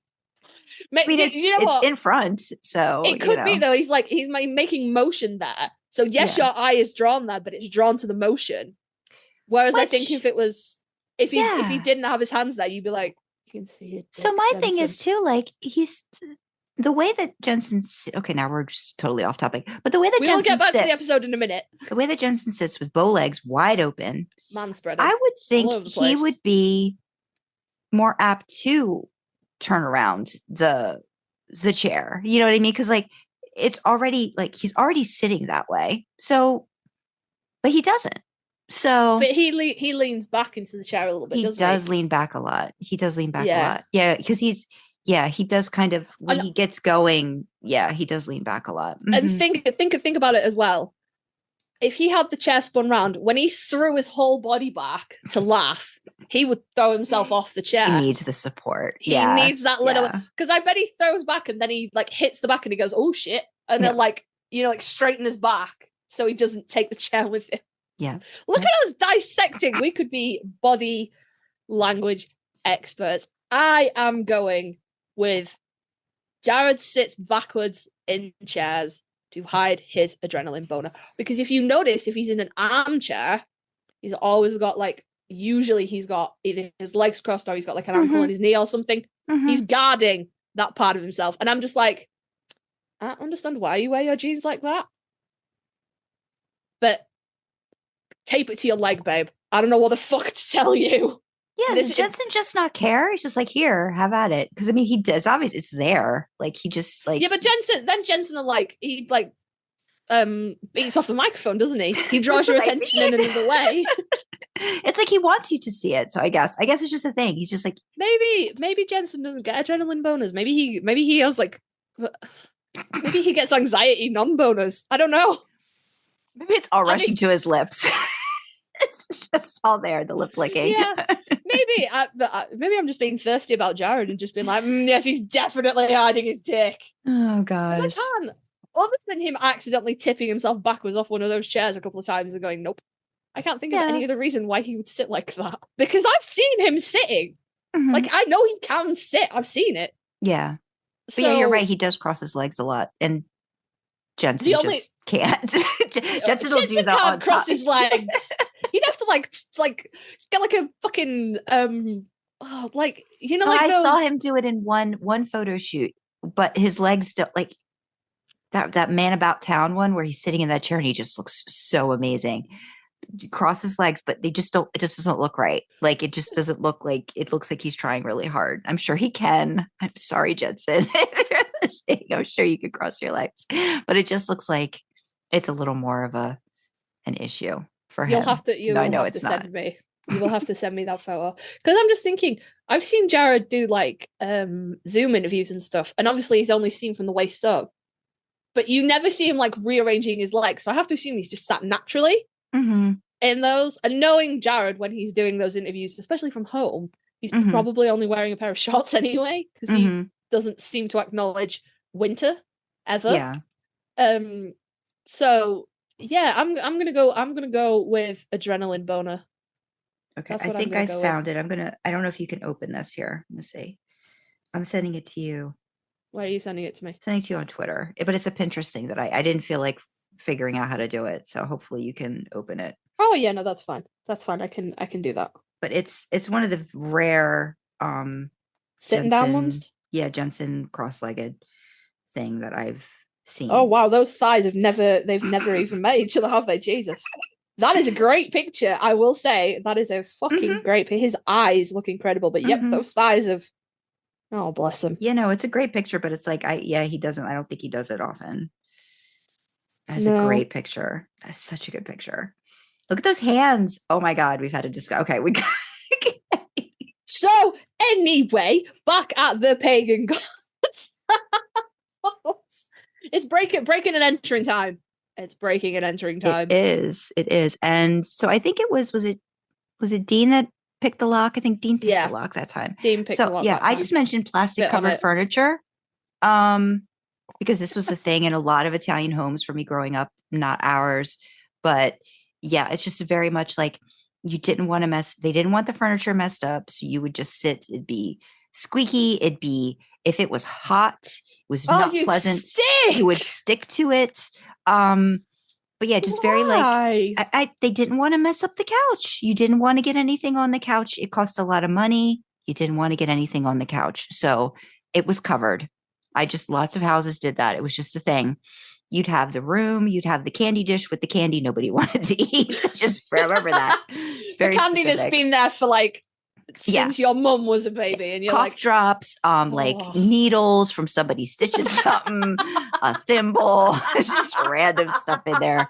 I mean, it's in front, so it could be though. He's making motion there. So yes, your eye is drawn there, but it's drawn to the motion. Whereas I think if he Yeah. didn't have his hands there, you'd be like, you can see it. So my thing is too, like, he's the way that Jensen. Okay, now we're just totally off topic. But the way that we Jensen will get back sits, to the episode in a minute. the way that Jensen sits with bow legs wide open, Man spreading. I would all over think the he place. would be more apt to turn around the chair. You know what I mean? Because like it's already like he's already sitting that way. So, but he doesn't. So, But he leans back into the chair a little bit. he doesn't does lean back a lot. He does lean back a Yeah. lot. Yeah, because he does kind of when And- he gets going. Yeah, he does lean back a lot. And Mhm. think about it as well. If he had the chair spun round, when he threw his whole body back to laugh, he would throw himself off the chair. He needs the support. He Yeah, needs that little, yeah. because I bet he throws back and then he like hits the back and he goes, oh shit. And then like, like straighten his back so he doesn't take the chair with him. Yeah. Look at us dissecting. We could be body language experts. I am going with Jared sits backwards in chairs to hide his adrenaline boner. Because if you notice, if he's in an armchair, he's always got like, usually he's got either his legs crossed or he's got like an ankle on his knee or something. Mhm. He's guarding that part of himself. And I'm just like, I don't understand why you wear your jeans like that. But tape it to your leg, babe. I don't know what the fuck to tell you. Yeah, This does is- Jensen just not care? He's just like, here, have at it. Because I mean, he does. It's obvious it's there. Like he just like Yeah, but Jensen are like, he like beats off the microphone, doesn't he? He draws That's your what I attention in mean. another way. It's like he wants you to see it. So I guess it's just a thing. He's just like, Maybe Jensen doesn't get adrenaline boners. Maybe he has like maybe he gets anxiety non-boners. I don't know. maybe it's all I rushing think- to his lips. It's just all there, the lip licking. Yeah, maybe I'm just being thirsty about Jared and just being like, yes, he's definitely hiding his dick. Oh 'Cause I gosh. can't. Other than him accidentally tipping himself backwards off one of those chairs a couple of times and going, nope. I can't think of Yeah. any other reason why he would sit like that. Because I've seen him sitting. Mhm. Like, I know he can sit. I've seen it. Yeah. But So, yeah, you're right. He does cross his legs a lot. And Jensen The only- just can't. Jensen will do Jensen that can't on cross top. his legs. He'd have to like get like a fucking like No, like I saw those- him do it in one photo shoot, but his legs don't like that Man About Town one where he's sitting in that chair and he just looks so amazing. Cross his legs, but it just doesn't look right. Like it just doesn't look like it looks like he's trying really hard. I'm sure he can. I'm sorry, Jensen. If you're listening, I'm sure you could cross your legs, but it just looks like it's a little more of an issue for him. You'll have to No, I will know have it's to not. send me. You will have to send me that photo. Because I'm just thinking, I've seen Jared do like Zoom interviews and stuff, and obviously he's only seen from the waist up. But you never see him like rearranging his legs. So I have to assume he's just sat naturally Mm-hmm. in those. And knowing Jared when he's doing those interviews, especially from home, he's Mhm. probably only wearing a pair of shorts anyway, because he doesn't seem to acknowledge winter ever. Yeah. So yeah, I'm gonna go with adrenaline boner. Okay. That's I what I'm think gonna I go with. found it. I don't know if you can open this here. Let me see. I'm sending it to you. Why are you sending it to me? Sending it to you on Twitter. But it's a Pinterest thing that I didn't feel like figuring out how to do it. So hopefully you can open it. Oh yeah, no, that's fine. That's fine. I can do that. But it's one of the rare Sitting down Jensen- ones. Yeah, Jensen cross-legged thing that I've seen. Oh wow, those thighs they've never even met each other, have they? Jesus. That is a great picture. I will say that is a fucking great picture. His eyes look incredible, but yep, Mhm. those thighs have. Oh bless him. Yeah, no, it's a great picture, but it's like he doesn't. I don't think he does it often. That's No. a great picture. That's such a good picture. Look at those hands. Oh my God, we've had a discuss. Okay, we got. So anyway, back at the pagan gods. It's breaking and entering time. It's breaking and entering time. It is. And so I think it was it Dean that picked the lock? I think Dean picked Yeah. the lock that time. Dean picked So a lot yeah, that I time. just mentioned plastic Spit on covered it. furniture. Because this was a thing in a lot of Italian homes for me growing up, not ours. But yeah, it's just very much like you didn't want to they didn't want the furniture messed up. So you would just sit, it'd be squeaky. It'd be, if it was hot, it was not you'd pleasant. stick! You would stick to it. But yeah, just very like they didn't want to mess up the couch. You didn't want to get anything on the couch. It cost a lot of money. You didn't want to get anything on the couch. So it was covered. Lots of houses did that. It was just a thing. You'd have the room, you'd have the candy dish with the candy nobody wanted to eat. Just remember that. Very the candy specific. that's been there for like since your mum was a baby, and you're cough like drops, like needles from somebody stitching something, a thimble, just random stuff in there.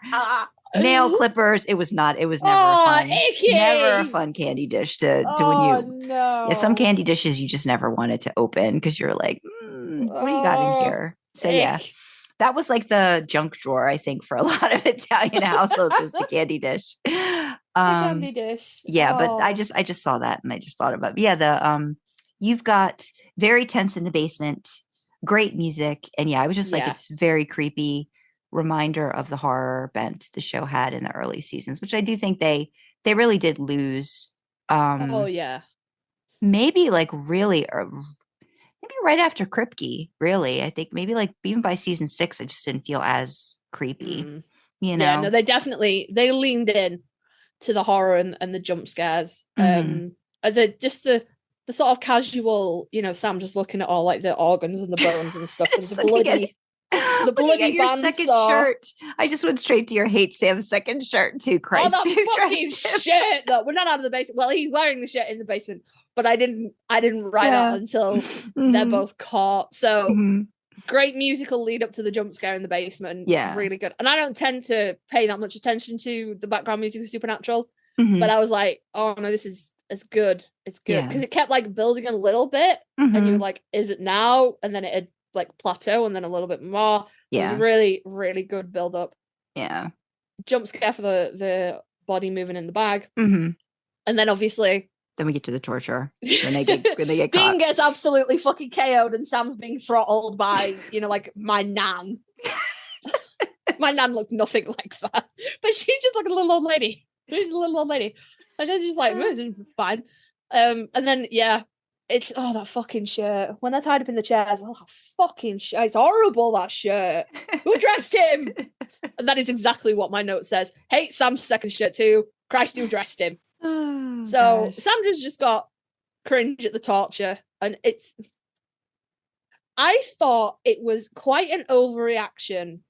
Nail clippers. It was never fun. Icky. Never a fun candy dish to when you. No. Yeah, some candy dishes you just never wanted to open because you're like, what do you got in here? So yeah, that was like the junk drawer, I think, for a lot of Italian households was the candy dish. Candy dish. Yeah, but I just saw that and I just thought about you've got very tense in the basement, great music, and I was just like, it's very creepy. Reminder of the horror bent the show had in the early seasons, which I do think they really did lose. Maybe like really, maybe right after Kripke. Really, I think maybe like even by season 6, it just didn't feel as creepy. You know? Yeah, no, they leaned in to the horror and the jump scares. The sort of casual, Sam just looking at all like the organs and the bones and stuff and the bloody your band second saw. shirt. I just went straight to your hate Sam's second shirt too. Christ, that fucking shit. That we're not out of the basement. Well, he's wearing the shit in the basement, but I didn't write that until they're both caught. So great musical lead up to the jump scare in the basement. Yeah, really good. And I don't tend to pay that much attention to the background music of Supernatural, but I was like, oh no, it's good. It's good because it kept like building a little bit, and you were like, is it now? And then it had like plateau and then a little bit more. It was really, really good build up. Yeah. Jump scare for the body moving in the bag. And then obviously then we get to the torture when they get Dean caught. Gets absolutely fucking KO'd and Sam's being throttled by, like my nan. My nan looked nothing like that. But she just looked like a little old lady. She's a little old lady. And then she's like, this is fine. And then it's that fucking shirt. When they're tied up in the chairs, fucking shirt. It's horrible, that shirt. Who dressed him? And that is exactly what my note says. Hate Sam's second shirt too. Christ, who dressed him? So Sandra's just got cringe at the torture. And I thought it was quite an overreaction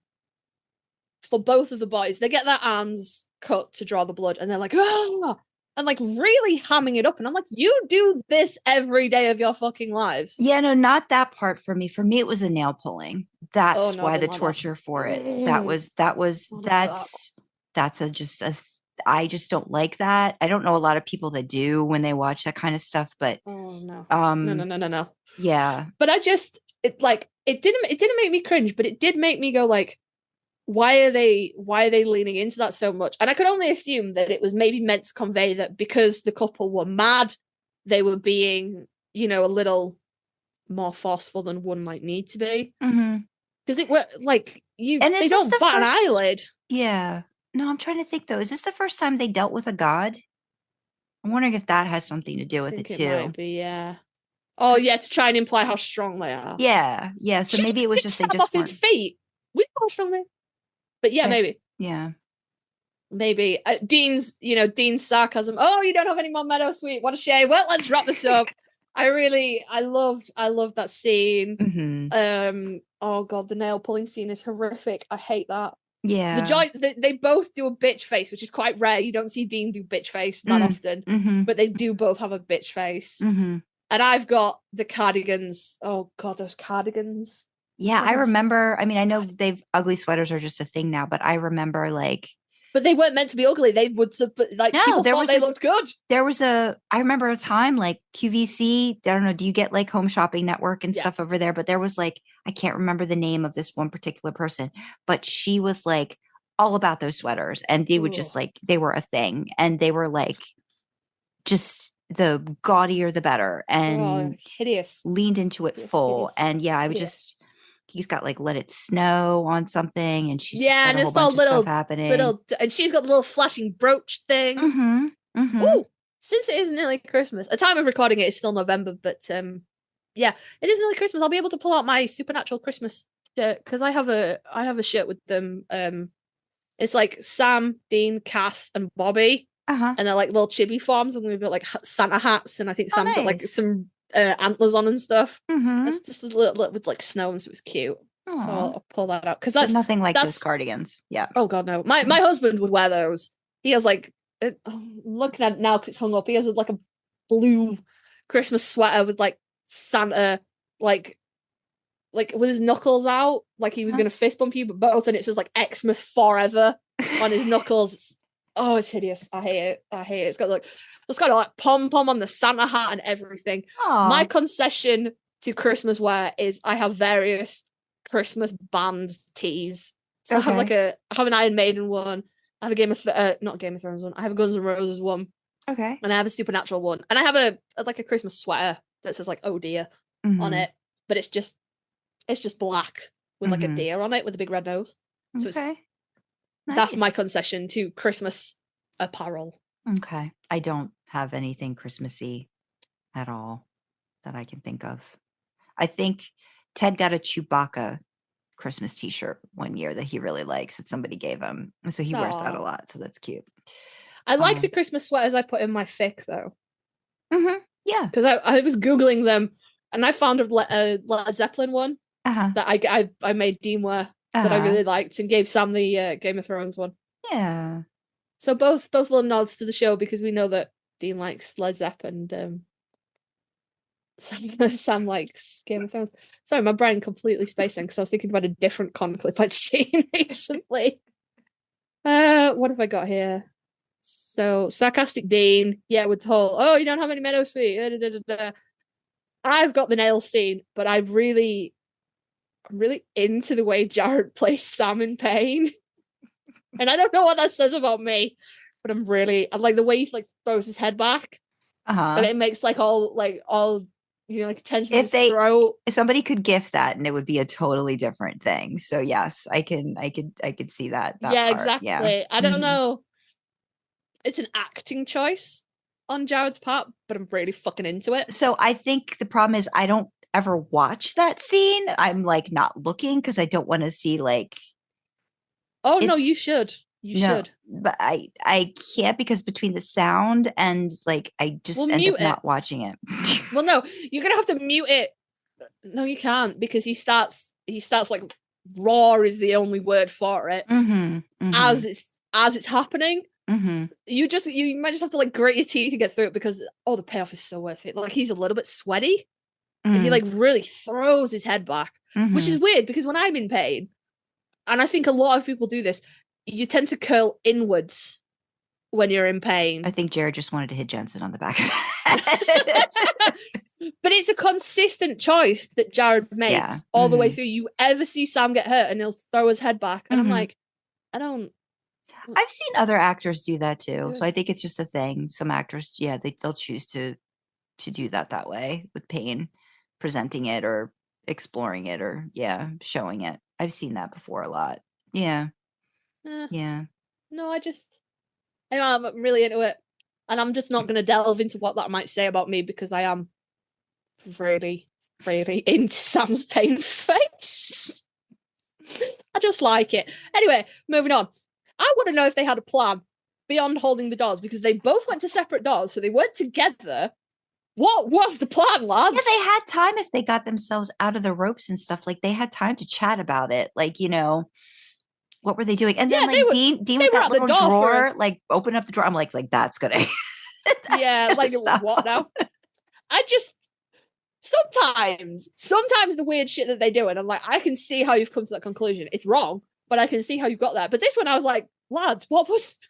for both of the boys. They get their arms cut to draw the blood and they're like, oh, and like really hamming it up. And I'm like, you do this every day of your fucking lives. Yeah, no, not that part for me. For me, it was a nail pulling. That's why the torture for it. I just don't like that. I don't know a lot of people that do when they watch that kind of stuff, but no. Yeah. But it didn't make me cringe, but it did make me go like, why are they leaning into that so much? And I could only assume that it was maybe meant to convey that because the couple were mad, they were being, a little more forceful than one might need to be. Because it were like they don't bat an eyelid. Yeah. No, I'm trying to think though. Is this the first time they dealt with a god? I'm wondering if that has something to do with it too. Might be, yeah. Oh yeah, to try and imply how strong they are. Yeah, yeah. So maybe it was just they just off his feet. We know how strong they are. But yeah, maybe. Yeah. Maybe. Dean's sarcasm. Oh, you don't have any more meadow sweet. What a shame. Well, let's wrap this up. I loved that scene. Oh god, the nail pulling scene is horrific. I hate that. Yeah. The joy they both do a bitch face, which is quite rare. You don't see Dean do bitch face that often. But they do both have a bitch face. And I've got the cardigans. Oh god, those cardigans. Yeah, I remember. I mean, I know ugly sweaters are just a thing now, but I remember But they weren't meant to be ugly. They would, people thought they looked good. I remember a time like QVC. I don't know. Do you get like Home Shopping Network and stuff over there? But there was I can't remember the name of this one particular person, but she was like all about those sweaters, and they would just they were a thing, and they were just the gaudier the better, and hideous. Leaned into it full, and I would just. He's got Let It Snow on something, and she's got a whole bunch of stuff happening. And she's got the little flashing brooch thing. Ooh, since it is nearly Christmas, at time of recording it is still November, but it is nearly Christmas. I'll be able to pull out my Supernatural Christmas shirt because I have a shirt with them It's like Sam, Dean, Cass, and Bobby. Uh-huh. And they're like little chibi farms, and they've got like Santa hats, and I think Sam's got like nice. some antlers on and stuff. Mm-hmm. It's just a little with like snow, and so it's cute. So I'll pull that out because But that's nothing like that's those cardigans. Yeah. oh god no. My husband would wear those. He has like I'm looking at it now because it's hung up. He has like a blue Christmas sweater with like Santa like with his knuckles out, like he was gonna fist bump you, but both, and it says like Xmas forever on his knuckles. Oh, it's hideous. I hate it. It's got like pom pom on the Santa hat and everything. Aww. My concession to Christmas wear is I have various Christmas band tees. So I have an Iron Maiden one. I have a not Game of Thrones one. I have a Guns N' Roses one. Okay. And I have a Supernatural one. And I have a Christmas sweater that says like "Oh dear" on it, but it's just black with like a deer on it with a big red nose. So that's my concession to Christmas apparel. Okay. I don't have anything Christmassy at all that I can think of. I think Ted got a Chewbacca Christmas t-shirt one year that he really likes that somebody gave him. And so he wears that a lot. So that's cute. I like the Christmas sweaters I put in my fic though. Mm-hmm. Yeah. Because I was Googling them and I found a Led Zeppelin one that I made Dean wear that I really liked and gave Sam the Game of Thrones one. Yeah. So both little nods to the show because we know that Dean likes Led Zeppelin and Sam likes Game of Thrones. Sorry, my brain completely spacing because I was thinking about a different con clip I'd seen recently. What have I got here? So sarcastic Dean, with the whole you don't have any meadow sweet. I've got the nail scene, but I'm really into the way Jared plays Sam in pain. And I don't know what that says about me, but I'm like the way he like throws his head back. And it makes like all like tenses his throat. If somebody could gift that and it would be a totally different thing. So yes, I could see that. Yeah, part. exactly. Yeah. I don't know. It's an acting choice on Jared's part, but I'm really fucking into it. So I think the problem is I don't ever watch that scene. I'm like not looking because I don't want to see like. Oh no, you should. You should. But I can't because between the sound and like I just end up not watching it. Well, no, you're gonna have to mute it. No, you can't because he starts like raw is the only word for it as it's happening. You might just have to like grit your teeth to get through it because the payoff is so worth it. Like he's a little bit sweaty and he like really throws his head back, which is weird because when I'm in pain, and I think a lot of people do this, you tend to curl inwards when you're in pain. I think Jared just wanted to hit Jensen on the back. But it's a consistent choice that Jared makes all the way through. You ever see Sam get hurt and he'll throw his head back. And I'm like, I've seen other actors do that too. So I think it's just a thing. Some actors, they'll choose to do that way with pain, presenting it or exploring it or showing it. I've seen that before a lot. Yeah. Yeah. No, I'm really into it. And I'm just not going to delve into what that might say about me because I am really, really into Sam's pain face. I just like it. Anyway, moving on. I want to know if they had a plan beyond holding the doors because they both went to separate doors, so they weren't together. What was the plan, lads? Yeah, they had time if they got themselves out of the ropes and stuff. Like they had time to chat about it. Like, what were they doing? And then like Dean with that little drawer, like open up the drawer. I'm like that's gonna like stop. What now? I just sometimes the weird shit that they do, and I'm like, I can see how you've come to that conclusion. It's wrong, but I can see how you've got that. But this one, I was like, lads, what was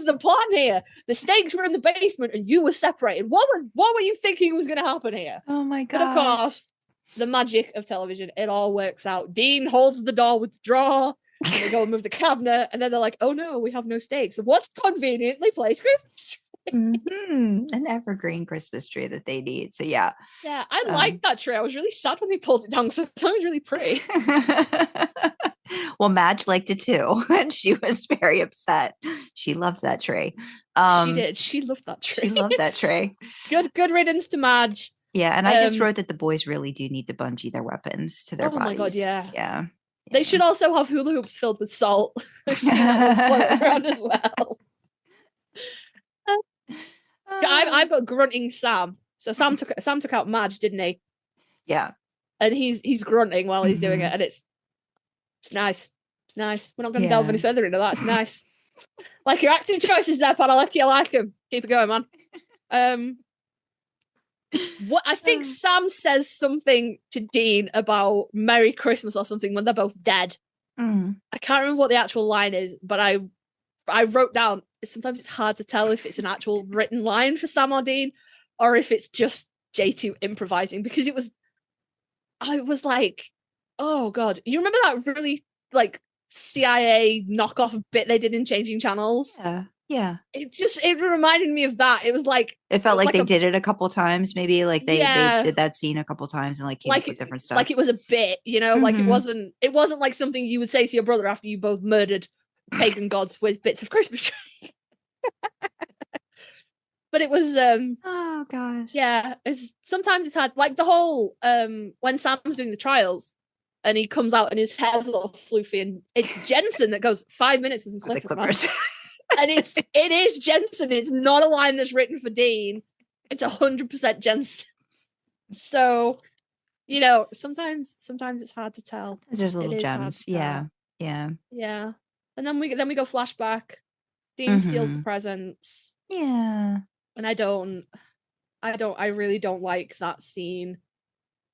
the plan here? The stakes were in the basement, and you were separated. What were you thinking was going to happen here? Oh my god! But of course, the magic of television, it all works out. Dean holds the door with the drawer. And they go and move the cabinet, and then they're like, "Oh no, we have no stakes." What's conveniently placed Christmas tree? An evergreen Christmas tree that they need. So yeah, I liked that tree. I was really sad when they pulled it down because I thought it was really pretty. Well, Madge liked it too, and she was very upset. She loved that tree. She did. She loved that tree. She loved that tree. Good riddance to Madge. Yeah, and I just wrote that the boys really do need to bungee their weapons to their bodies. Oh my god, yeah. Yeah. They should also have hula hoops filled with salt. I've seen that one floating around as well. I've got grunting Sam. So Sam took out Madge, didn't he? Yeah. And he's grunting while he's doing it, and it's nice. It's nice. We're not going to delve any further into that. It's nice. Like your acting choices there, Pat. I like them. Keep it going, man. What I think Sam says something to Dean about Merry Christmas or something when they're both dead. I can't remember what the actual line is, but I wrote down, sometimes it's hard to tell if it's an actual written line for Sam or Dean or if it's just J2 improvising, because I was like, oh god, you remember that really like CIA knockoff bit they did in Changing Channels? Yeah. It reminded me of that. It was like it felt like they did it a couple times, maybe like they did that scene a couple times and like came up with different stuff. Like it was a bit, like it wasn't like something you would say to your brother after you both murdered pagan gods with bits of Christmas tree. But it was oh gosh. Yeah, sometimes it's hard. Like the whole when Sam's doing the trials and he comes out and his hair's all floofy and it's Jensen that goes 5 minutes with some clippers. And it is Jensen. It's not a line that's written for Dean. It's 100% Jensen. So, sometimes it's hard to tell. There's little gems. Yeah. And then we go flashback. Dean steals the presents. Yeah. And I really don't like that scene.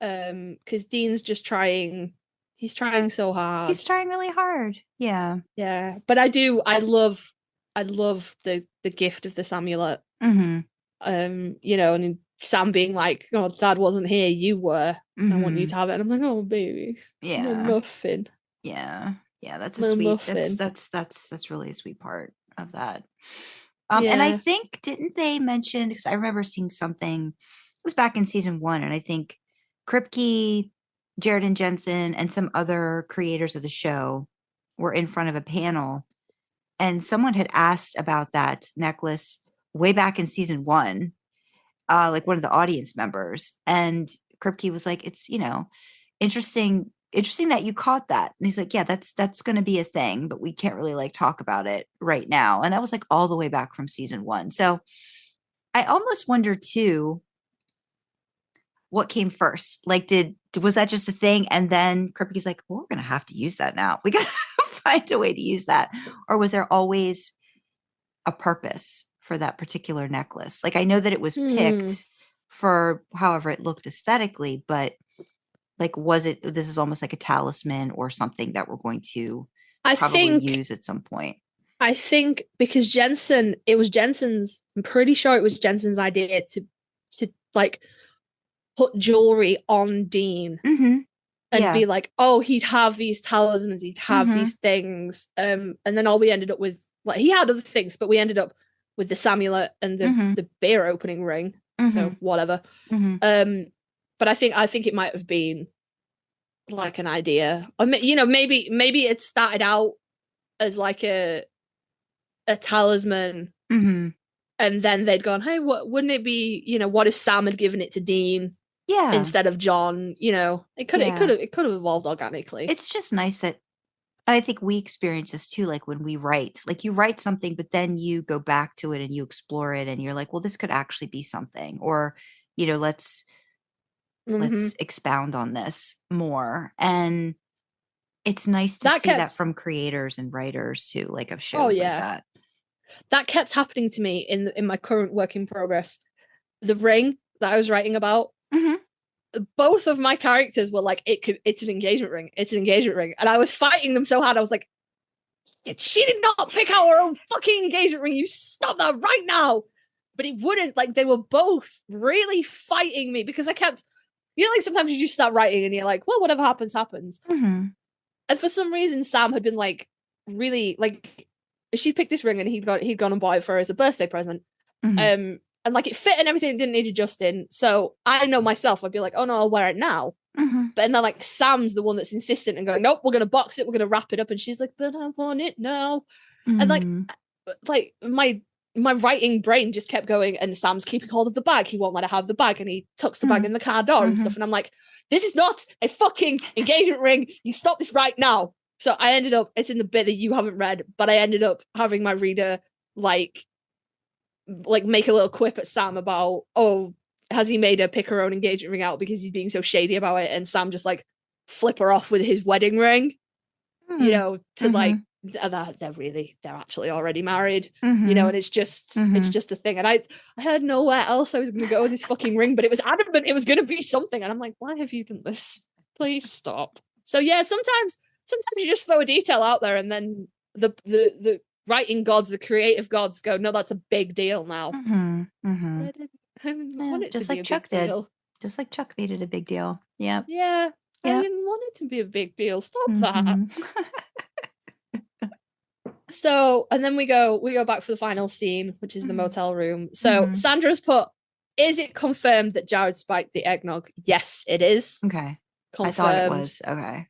Because Dean's just trying. He's trying so hard. He's trying really hard. Yeah. Yeah. But I love the gift of this amulet. And Sam being like, "Oh, Dad wasn't here, you were. I want you to have it." And I'm like, "Oh, baby, yeah, muffin." Yeah, that's a sweet. Muffin. That's really a sweet part of that. And I think didn't they mention? Because I remember seeing something. It was back in season 1, and I think Kripke, Jared and Jensen, and some other creators of the show were in front of a panel. And someone had asked about that necklace way back in season 1, like one of the audience members. And Kripke was like, it's, interesting that you caught that. And he's like, yeah, that's going to be a thing, but we can't really like talk about it right now. And that was like all the way back from season 1. So I almost wonder too, what came first? Like, was that just a thing? And then Kripke's like, well, we're going to have to use that now. We got to find a way to use that. Or was there always a purpose for that particular necklace? Like, I know that it was picked for however it looked aesthetically, but like, this is almost like a talisman or something that we're going to use at some point. I think because I'm pretty sure it was Jensen's idea to like put jewelry on Dean and be like, oh, he'd have these talismans, he'd have these things. And then all we ended up with, like, he had other things, but we ended up with the amulet and the beer opening ring. So whatever. But I think it might have been like an idea. Or, maybe it started out as like a talisman. And then they'd gone, hey, wouldn't it be, what if Sam had given it to Dean? Yeah. Instead of John, it could have evolved organically. It's just nice that I think we experience this too. Like when we write, like you write something, but then you go back to it and you explore it and you're like, well, this could actually be something, or, let's expound on this more. And it's nice to see that from creators and writers too, like of shows like that. That kept happening to me in my current work in progress. The ring that I was writing about, both of my characters were like, it's an engagement ring. It's an engagement ring. And I was fighting them so hard. I was like, she did not pick out her own fucking engagement ring. You stop that right now. But it wouldn't. Like, they were both really fighting me because I kept, like sometimes you just start writing and you're like, well, whatever happens, happens. And for some reason, Sam had been like, really, like, she picked this ring and he'd gone and bought it for her as a birthday present. And like it fit and everything, it didn't need adjusting. So I know myself, I'd be like, oh no, I'll wear it now. But then like Sam's the one that's insistent and going, nope, we're gonna box it, we're gonna wrap it up. And she's like, but I want it now. And like my writing brain just kept going, and Sam's keeping hold of the bag. He won't let her have the bag, and he tucks the bag in the car door and stuff. And I'm like, this is not a fucking engagement ring. You stop this right now. So I ended up, it's in the bit that you haven't read, but I ended up having my reader like make a little quip at Sam about, oh, has he made her pick her own engagement ring out because he's being so shady about it? And Sam just like flip her off with his wedding ring, you know, to like, they're actually already married, you know, and it's just a thing. And I heard nowhere else I was going to go with this fucking ring, but it was adamant it was going to be something. And I'm like, why have you done this? Please stop. So yeah, sometimes you just throw a detail out there and then the writing gods, the creative gods go, no, that's a big deal now. I didn't want it just to be like a Chuck big did. deal. Just like Chuck made it a big deal. Yeah. Yeah. I didn't want it to be a big deal. Stop that. So, and then we go back for the final scene, which is the motel room. So Sandra's put, is it confirmed that Jared spiked the eggnog? Yes, it is. Okay. Confirmed. I thought it was. Okay.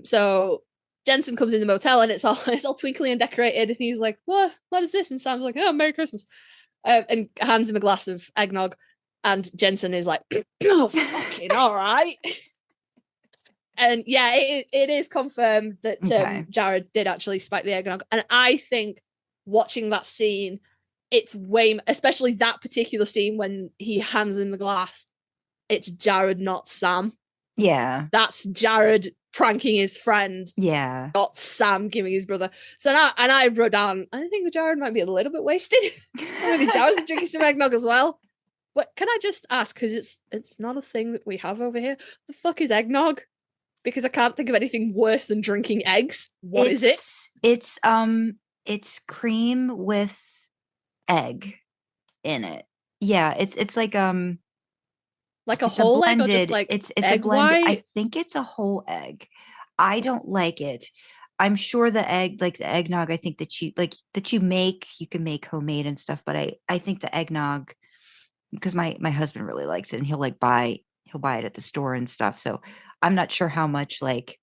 So Jensen comes in the motel and it's all twinkly and decorated, and he's like, what is this? And Sam's like, oh, Merry Christmas. And hands him a glass of eggnog, and Jensen is like, oh, fucking all right. And yeah, it is confirmed that Jared did actually spike the eggnog. And I think watching that scene, it's way, especially that particular scene when he hands him the glass, it's Jared, not Sam. Yeah. That's Jared pranking his friend. Yeah. Not Sam giving his brother. So now, and I wrote down, I think Jared might be a little bit wasted. Maybe Jared's drinking some eggnog as well. But can I just ask, because it's not a thing that we have over here, the fuck is eggnog? Because I can't think of anything worse than drinking eggs. What is it? It's cream with egg in it. Yeah, it's like a whole blended, egg, or just like it's egg a blended. white? I think it's a whole egg. I don't like it. I'm sure the egg, like the eggnog, I think that you make, you can make homemade and stuff, but I think the eggnog, because my husband really likes it, and he'll buy it at the store and stuff. So I'm not sure how much like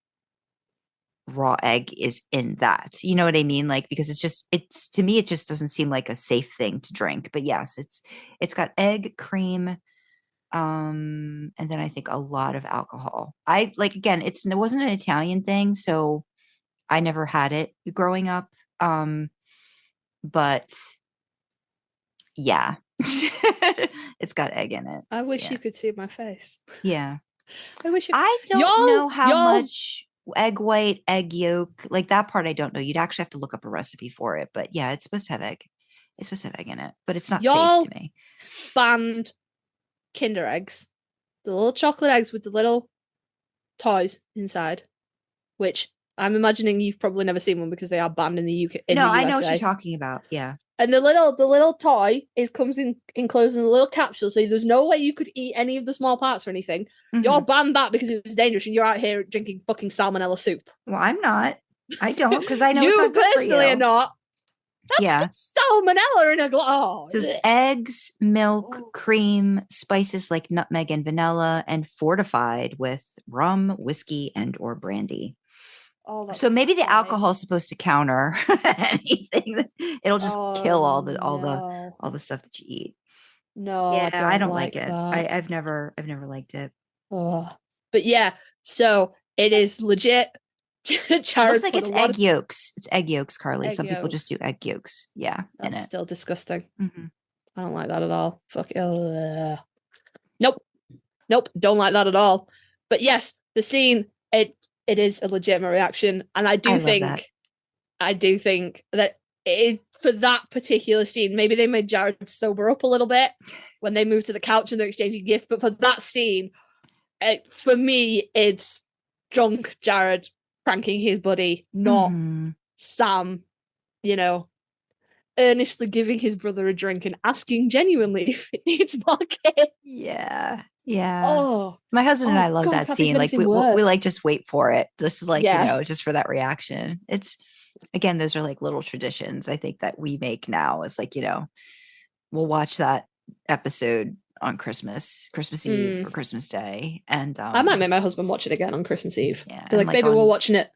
raw egg is in that. You know what I mean? Like, because it's to me, it just doesn't seem like a safe thing to drink. But yes, it's got egg, cream, and then I think a lot of alcohol. I like, again, it wasn't an Italian thing, so I never had it growing up. But yeah. It's got egg in it. I wish you could see my face. Yeah. I don't know how much egg white, egg yolk, like that part I don't know. You'd actually have to look up a recipe for it. But yeah, it's supposed to have egg. It's supposed to have egg in it, but it's not safe to me. Banned Kinder eggs. The little chocolate eggs with the little toys inside, which I'm imagining you've probably never seen one because they are banned in the UK. I know what you're talking about. Yeah. And the little toy comes enclosed in a little capsule, so there's no way you could eat any of the small parts or anything. You're banned that because it was dangerous, and you're out here drinking fucking salmonella soup. Well, I'm not. I don't, because I know you it's not good for personally you. are not. That's salmonella in a glass. There's eggs, milk, cream, spices like nutmeg and vanilla, and fortified with rum, whiskey, and or brandy. Oh, so maybe the alcohol is supposed to counter anything. It'll just kill all the stuff that you eat. No, yeah, I don't like it. That. I've never liked it. Oh, but yeah, so it is legit. It looks like it's egg yolks. It's egg yolks, Karlee. Some people just do egg yolks. Yeah, that's still disgusting. I don't like that at all. Fuck it. Nope. Don't like that at all. But yes, the scene. It is a legitimate reaction, and I do think that for that particular scene, maybe they made Jared sober up a little bit when they moved to the couch and they're exchanging gifts. But for that scene, for me, it's drunk Jared pranking his buddy, not Sam, earnestly giving his brother a drink and asking genuinely if it needs vodka. Yeah. Yeah. Oh, my husband and I love that scene. Like we like just wait for it. Just like, just for that reaction. It's, again, those are like little traditions I think that we make now. It's like, we'll watch that episode on Christmas Eve or Christmas Day. And I might make my husband watch it again on Christmas Eve. Yeah. Like maybe we're watching it.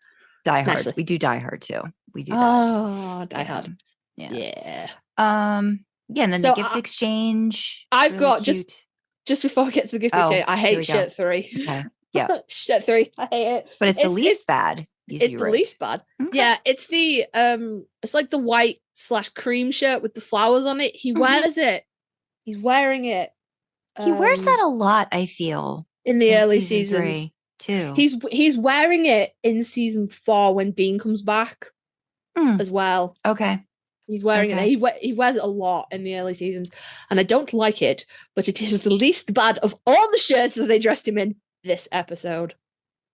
Die Hard. Nicely. We do Die Hard too. We do that. Oh, Die Hard. Yeah. Yeah. And then the gift exchange. I've got cute. just before we get to the gift exchange, I here we hate go. shirt 3. Okay. Yeah. Shirt 3. I hate it. But it's the least bad. It's the least bad. Okay. Yeah, it's the it's like the white/cream shirt with the flowers on it. He wears it. He's wearing it. He wears that a lot, I feel. In the early season seasons 3 too. He's wearing it in season 4 when Dean comes back as well. Okay. He's wearing it. He wears it a lot in the early seasons, and I don't like it, but it is the least bad of all the shirts that they dressed him in this episode.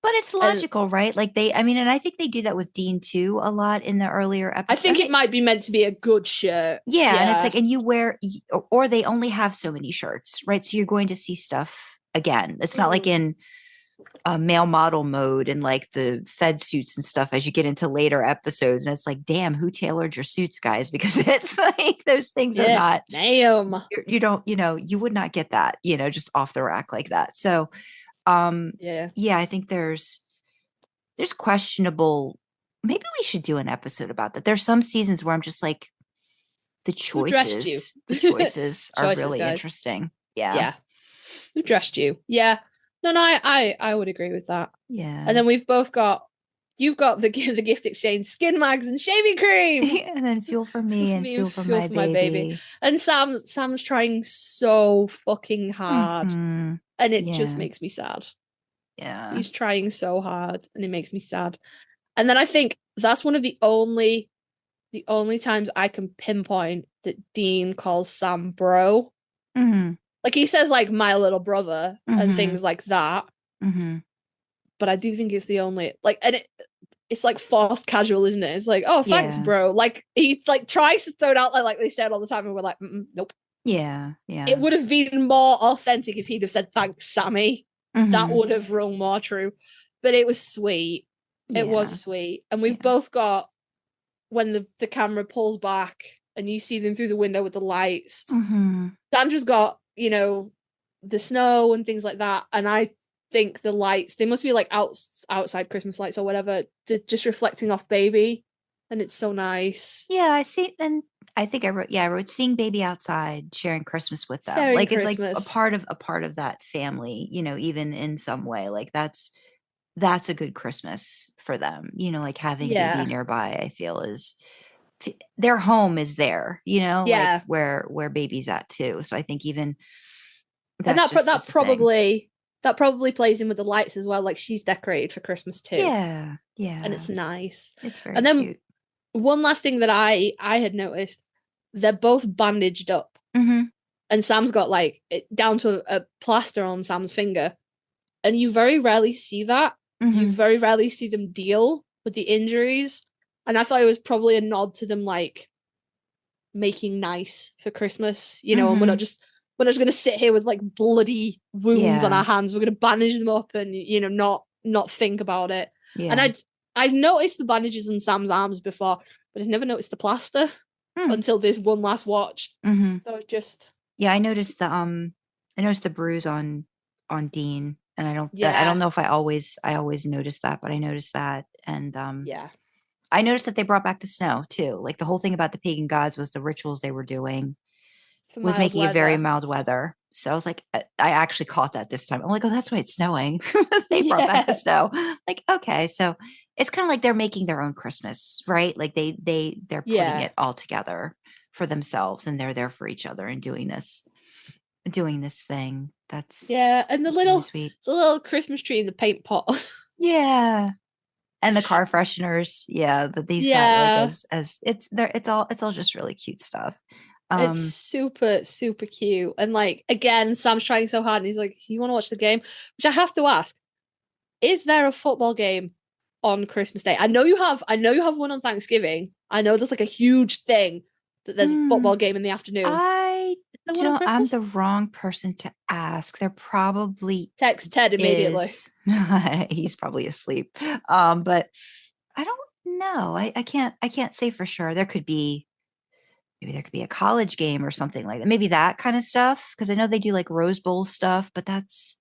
But it's logical, right? Like and I think they do that with Dean too a lot in the earlier episodes. I think it might be meant to be a good shirt. Yeah, and it's like, and you wear, or they only have so many shirts, right? So you're going to see stuff again. It's not like in male model mode and like the Fed suits and stuff as you get into later episodes, and it's like, damn, who tailored your suits, guys? Because it's like those things are not. Damn, you don't, you would not get that, just off the rack like that. So. I think there's questionable. Maybe we should do an episode about that. There's some seasons where I'm just like, the choices are really guys. Interesting. Yeah. Who dressed you? Yeah. No, I would agree with that. Yeah. And then you've got the gift exchange, skin mags and shaving cream. And then fuel for me and fuel for my baby. And Sam's trying so fucking hard. Mm-hmm. And it just makes me sad. Yeah. He's trying so hard and it makes me sad. And then I think that's one of the only times I can pinpoint that Dean calls Sam bro. Mm-hmm. Like he says like my little brother and things like that. Mm-hmm. But I do think it's the only and it's like forced casual, isn't it? It's like, oh, thanks, bro. Like he like tries to throw it out like they said all the time, and we're like, nope. Yeah. It would have been more authentic if he'd have said thanks, Sammy. Mm-hmm. That would have rung more true. But it was sweet. It was sweet. And we've both got when the camera pulls back and you see them through the window with the lights. Mm-hmm. Sandra's got, the snow and things like that. And I think the lights, they must be like outside Christmas lights or whatever, just reflecting off baby. And it's so nice. Yeah, I see. And I think I wrote seeing baby outside, sharing Christmas with them. Sharing like Christmas. It's like a part of that family, even in some way. Like that's a good Christmas for them, like having baby nearby, I feel is their home is there, like where baby's at too. So I think even that probably plays in with the lights as well. Like she's decorated for Christmas too. Yeah. And it's nice. It's very cute. One last thing that I had noticed, they're both bandaged up. Mm-hmm. And Sam's got like down to a plaster on Sam's finger. And you very rarely see that. Mm-hmm. You very rarely see them deal with the injuries. And I thought it was probably a nod to them like making nice for Christmas, and we're not just going to sit here with like bloody wounds on our hands. We're going to bandage them up and, not think about it. Yeah. And I'd noticed the bandages on Sam's arms before, but I'd never noticed the plaster until this one last watch. Mm-hmm. So it's just I noticed the bruise on Dean, and I don't know if I always noticed that, but I noticed that, and I noticed that they brought back the snow too. Like the whole thing about the pagan gods was the rituals they were doing was making it very mild weather. So I was like, I actually caught that this time. I'm like, oh, that's why it's snowing. They brought back the snow. Like, okay, so it's kind of like they're making their own Christmas, right? Like they're putting it all together for themselves, and they're there for each other and doing this thing. That's and the little really sweet. The little Christmas tree in the paint pot. And the car fresheners, that these got like as it's all just really cute stuff. It's super, super cute. And like, again, Sam's trying so hard and he's like, you want to watch the game? Which I have to ask, is there a football game on Christmas Day? I know you have one on Thanksgiving. I know there's like a huge thing that there's a football game in the afternoon. I'm the wrong person to ask. There probably text Ted immediately. He's probably asleep. But I don't know. I can't say for sure. Maybe there could be a college game or something like that. Maybe that kind of stuff. Because I know they do like Rose Bowl stuff, but that's.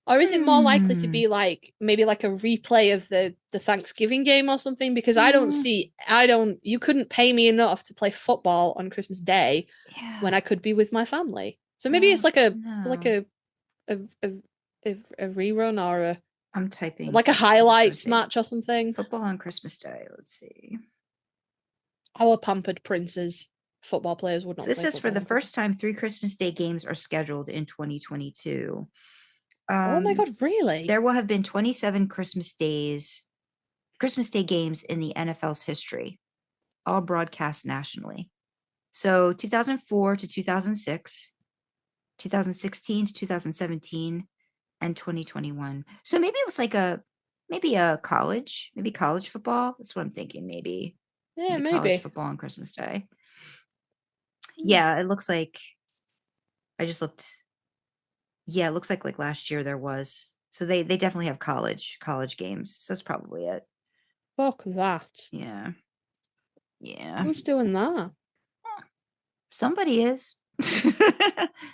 Or is it more likely to be like maybe like a replay of the Thanksgiving game or something? Because you couldn't pay me enough to play football on Christmas Day when I could be with my family. So maybe it's like a No. a rerun or a I'm typing like a something. I just wanna highlights say match or something. football on Christmas Day. Let's see. Our pampered princes, football players would not. So this play is for football the on first time 3 Christmas Day games are scheduled in 2022. Oh my god, really? There will have been 27 Christmas Day games in the NFL's history, all broadcast nationally. So 2004 to 2006, 2016 to 2017, and 2021. So maybe it was like maybe college football. That's what I'm thinking. Maybe Yeah, college maybe. football on Christmas Day. Yeah, it looks like I just looked. Yeah, it looks like last year there was. So they definitely have college games. So that's probably it. Fuck that. Yeah. Yeah. Who's doing that? Somebody is.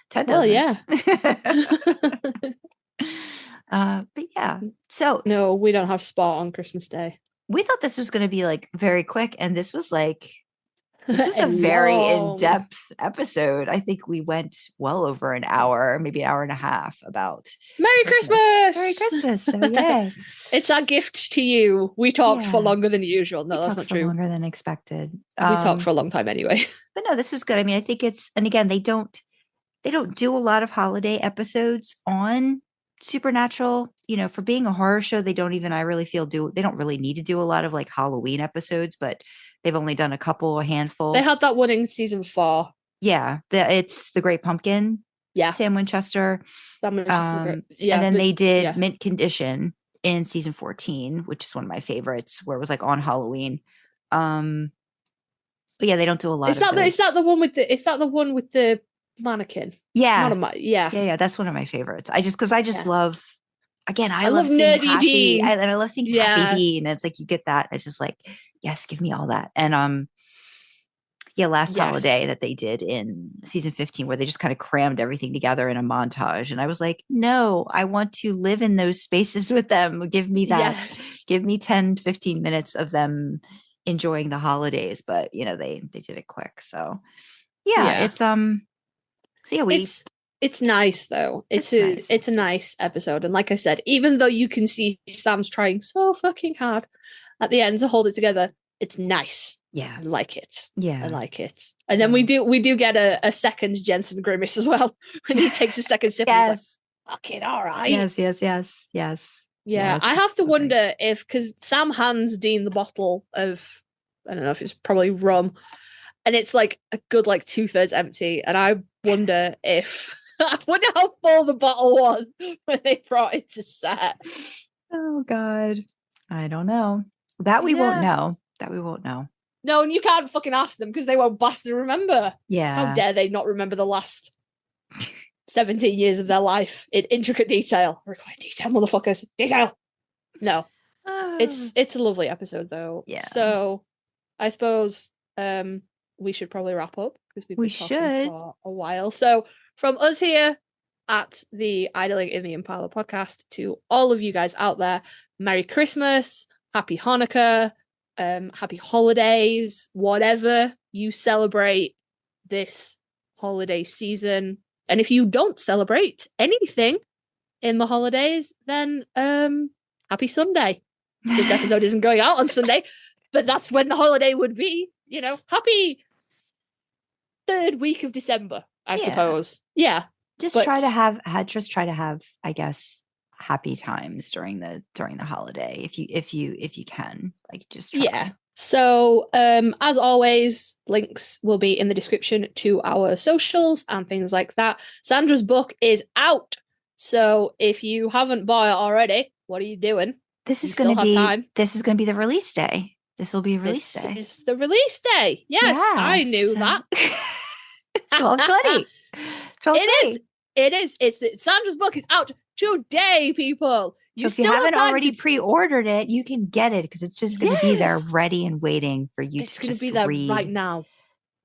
Ted Well, doesn't. yeah. But yeah. So No, we don't have sport on Christmas Day. we thought this was going to be like very quick, and this was a very Long. in-depth episode. I think we went well over an hour, maybe an hour and a half about Merry Christmas! Merry Christmas. So yay. It's our gift to you. We talked for Yeah. longer than usual. No, We that's talked not for true. longer than expected. We talked for a long time anyway. But no, this was good. I mean, I think and again, they don't do a lot of holiday episodes on Supernatural. For being a horror show, they don't really need to do a lot of like Halloween episodes, but they've only done a handful. They had that one in season 4. Yeah, it's the Great Pumpkin. Yeah, Sam Winchester. yeah, and then they did Mint Condition in season 14, which is one of my favorites, where it was like on Halloween. But yeah, they don't do a lot. Is that the one with the mannequin? Yeah, yeah. That's one of my favorites. I just love. Again, I love Nerdy seeing Kathy. Dean. I love seeing Kathy Dean. It's like you get that. It's just like, yes, give me all that. And last holiday that they did in season 15, where they just kind of crammed everything together in a montage. And I was like, no, I want to live in those spaces with them. Give me that. Yes. Give me 10, 15 minutes of them enjoying the holidays. But they did it quick. So yeah. It's so yeah, it's nice though. It's a nice episode. And like I said, even though you can see Sam's trying so fucking hard at the end to hold it together, it's nice. Yeah. I like it. Yeah. I like it. And then we do get a second Jensen grimace as well when he takes a second sip. Yes. Like, fucking all right. Yes. Yeah, I have to wonder because Sam hands Dean the bottle of, I don't know if it's probably rum, and it's like a good 2/3 empty. And I wonder I wonder how full the bottle was when they brought it to set. Oh God, I don't know. That we won't know. No, and you can't fucking ask them because they won't bastard remember. Yeah. How dare they not remember the last 17 years of their life in intricate detail? Require detail, motherfuckers. Detail. No. It's a lovely episode though. Yeah. So I suppose we should probably wrap up because we've been talking for a while. So from us here at the Idling in the Impala podcast to all of you guys out there, Merry Christmas, Happy Hanukkah, happy holidays, whatever you celebrate this holiday season. And if you don't celebrate anything in the holidays, then happy Sunday. This episode isn't going out on Sunday, but that's when the holiday would be. Happy 3rd week of December, I suppose. Yeah. Just try to have, I guess, happy times during the holiday if you can. Just try. Yeah. So as always, links will be in the description to our socials and things like that. Sandra's book is out. So if you haven't bought it already, what are you doing? This is going to be the release day. This will be a release day. This is the release day. Yes. I knew that. 12/20. 12/20. It is. It's Sandra's book is out today, people. If you haven't already pre-ordered it, you can get it because it's just going to be there ready and waiting for you to just read. It's going to be there right now.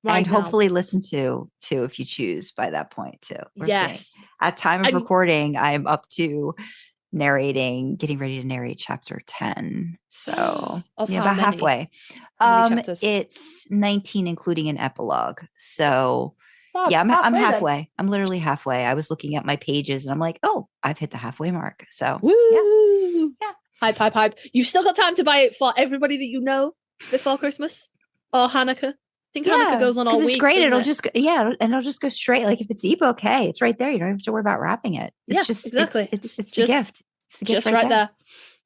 Hopefully listen to if you choose by that point too. Yes. At time of recording, I am up to getting ready to narrate chapter 10. So about halfway. It's 19, including an epilogue. So Yeah, I'm then. halfway. I'm literally halfway. I was looking at my pages and I'm like, oh, I've hit the halfway mark. So Woo! Yeah. Hype. You've still got time to buy it for everybody that you know before Christmas or Hanukkah. I think Hanukkah goes on all week. It's great. It'll just go straight. Like if it's ebook, hey, it's right there. You don't have to worry about wrapping it. It's just exactly. It's the gift. It's the gift just right there.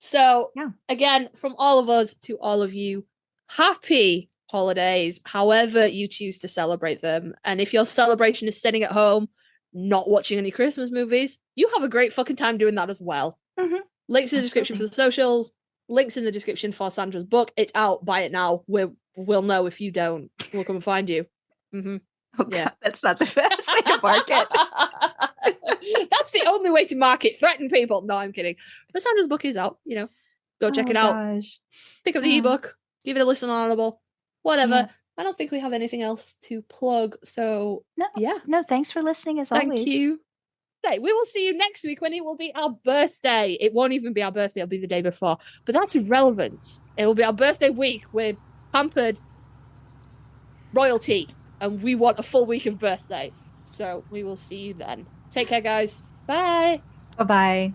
So Yeah. Again, from all of us to all of you, happy holidays, however you choose to celebrate them. And if your celebration is sitting at home, not watching any Christmas movies, you have a great fucking time doing that as well. Mm-hmm. Links in the description for the socials. Links in the description for Sandra's book. It's out. Buy it now. We'll know if you don't. We'll come and find you. Mm-hmm. Oh, yeah, God, that's not the best way to market. That's the only way to market. Threaten people. No, I'm kidding. But Sandra's book is out. Go check it out. Gosh. Pick up the ebook. Give it a listen on Audible. Whatever. Yeah. I don't think we have anything else to plug. So No, thanks for listening as always. Thank you. We will see you next week when it will be our birthday. It won't even be our birthday. It'll be the day before. But that's irrelevant. It will be our birthday week. We're pampered royalty. And we want a full week of birthday. So we will see you then. Take care, guys. Bye. Bye-bye.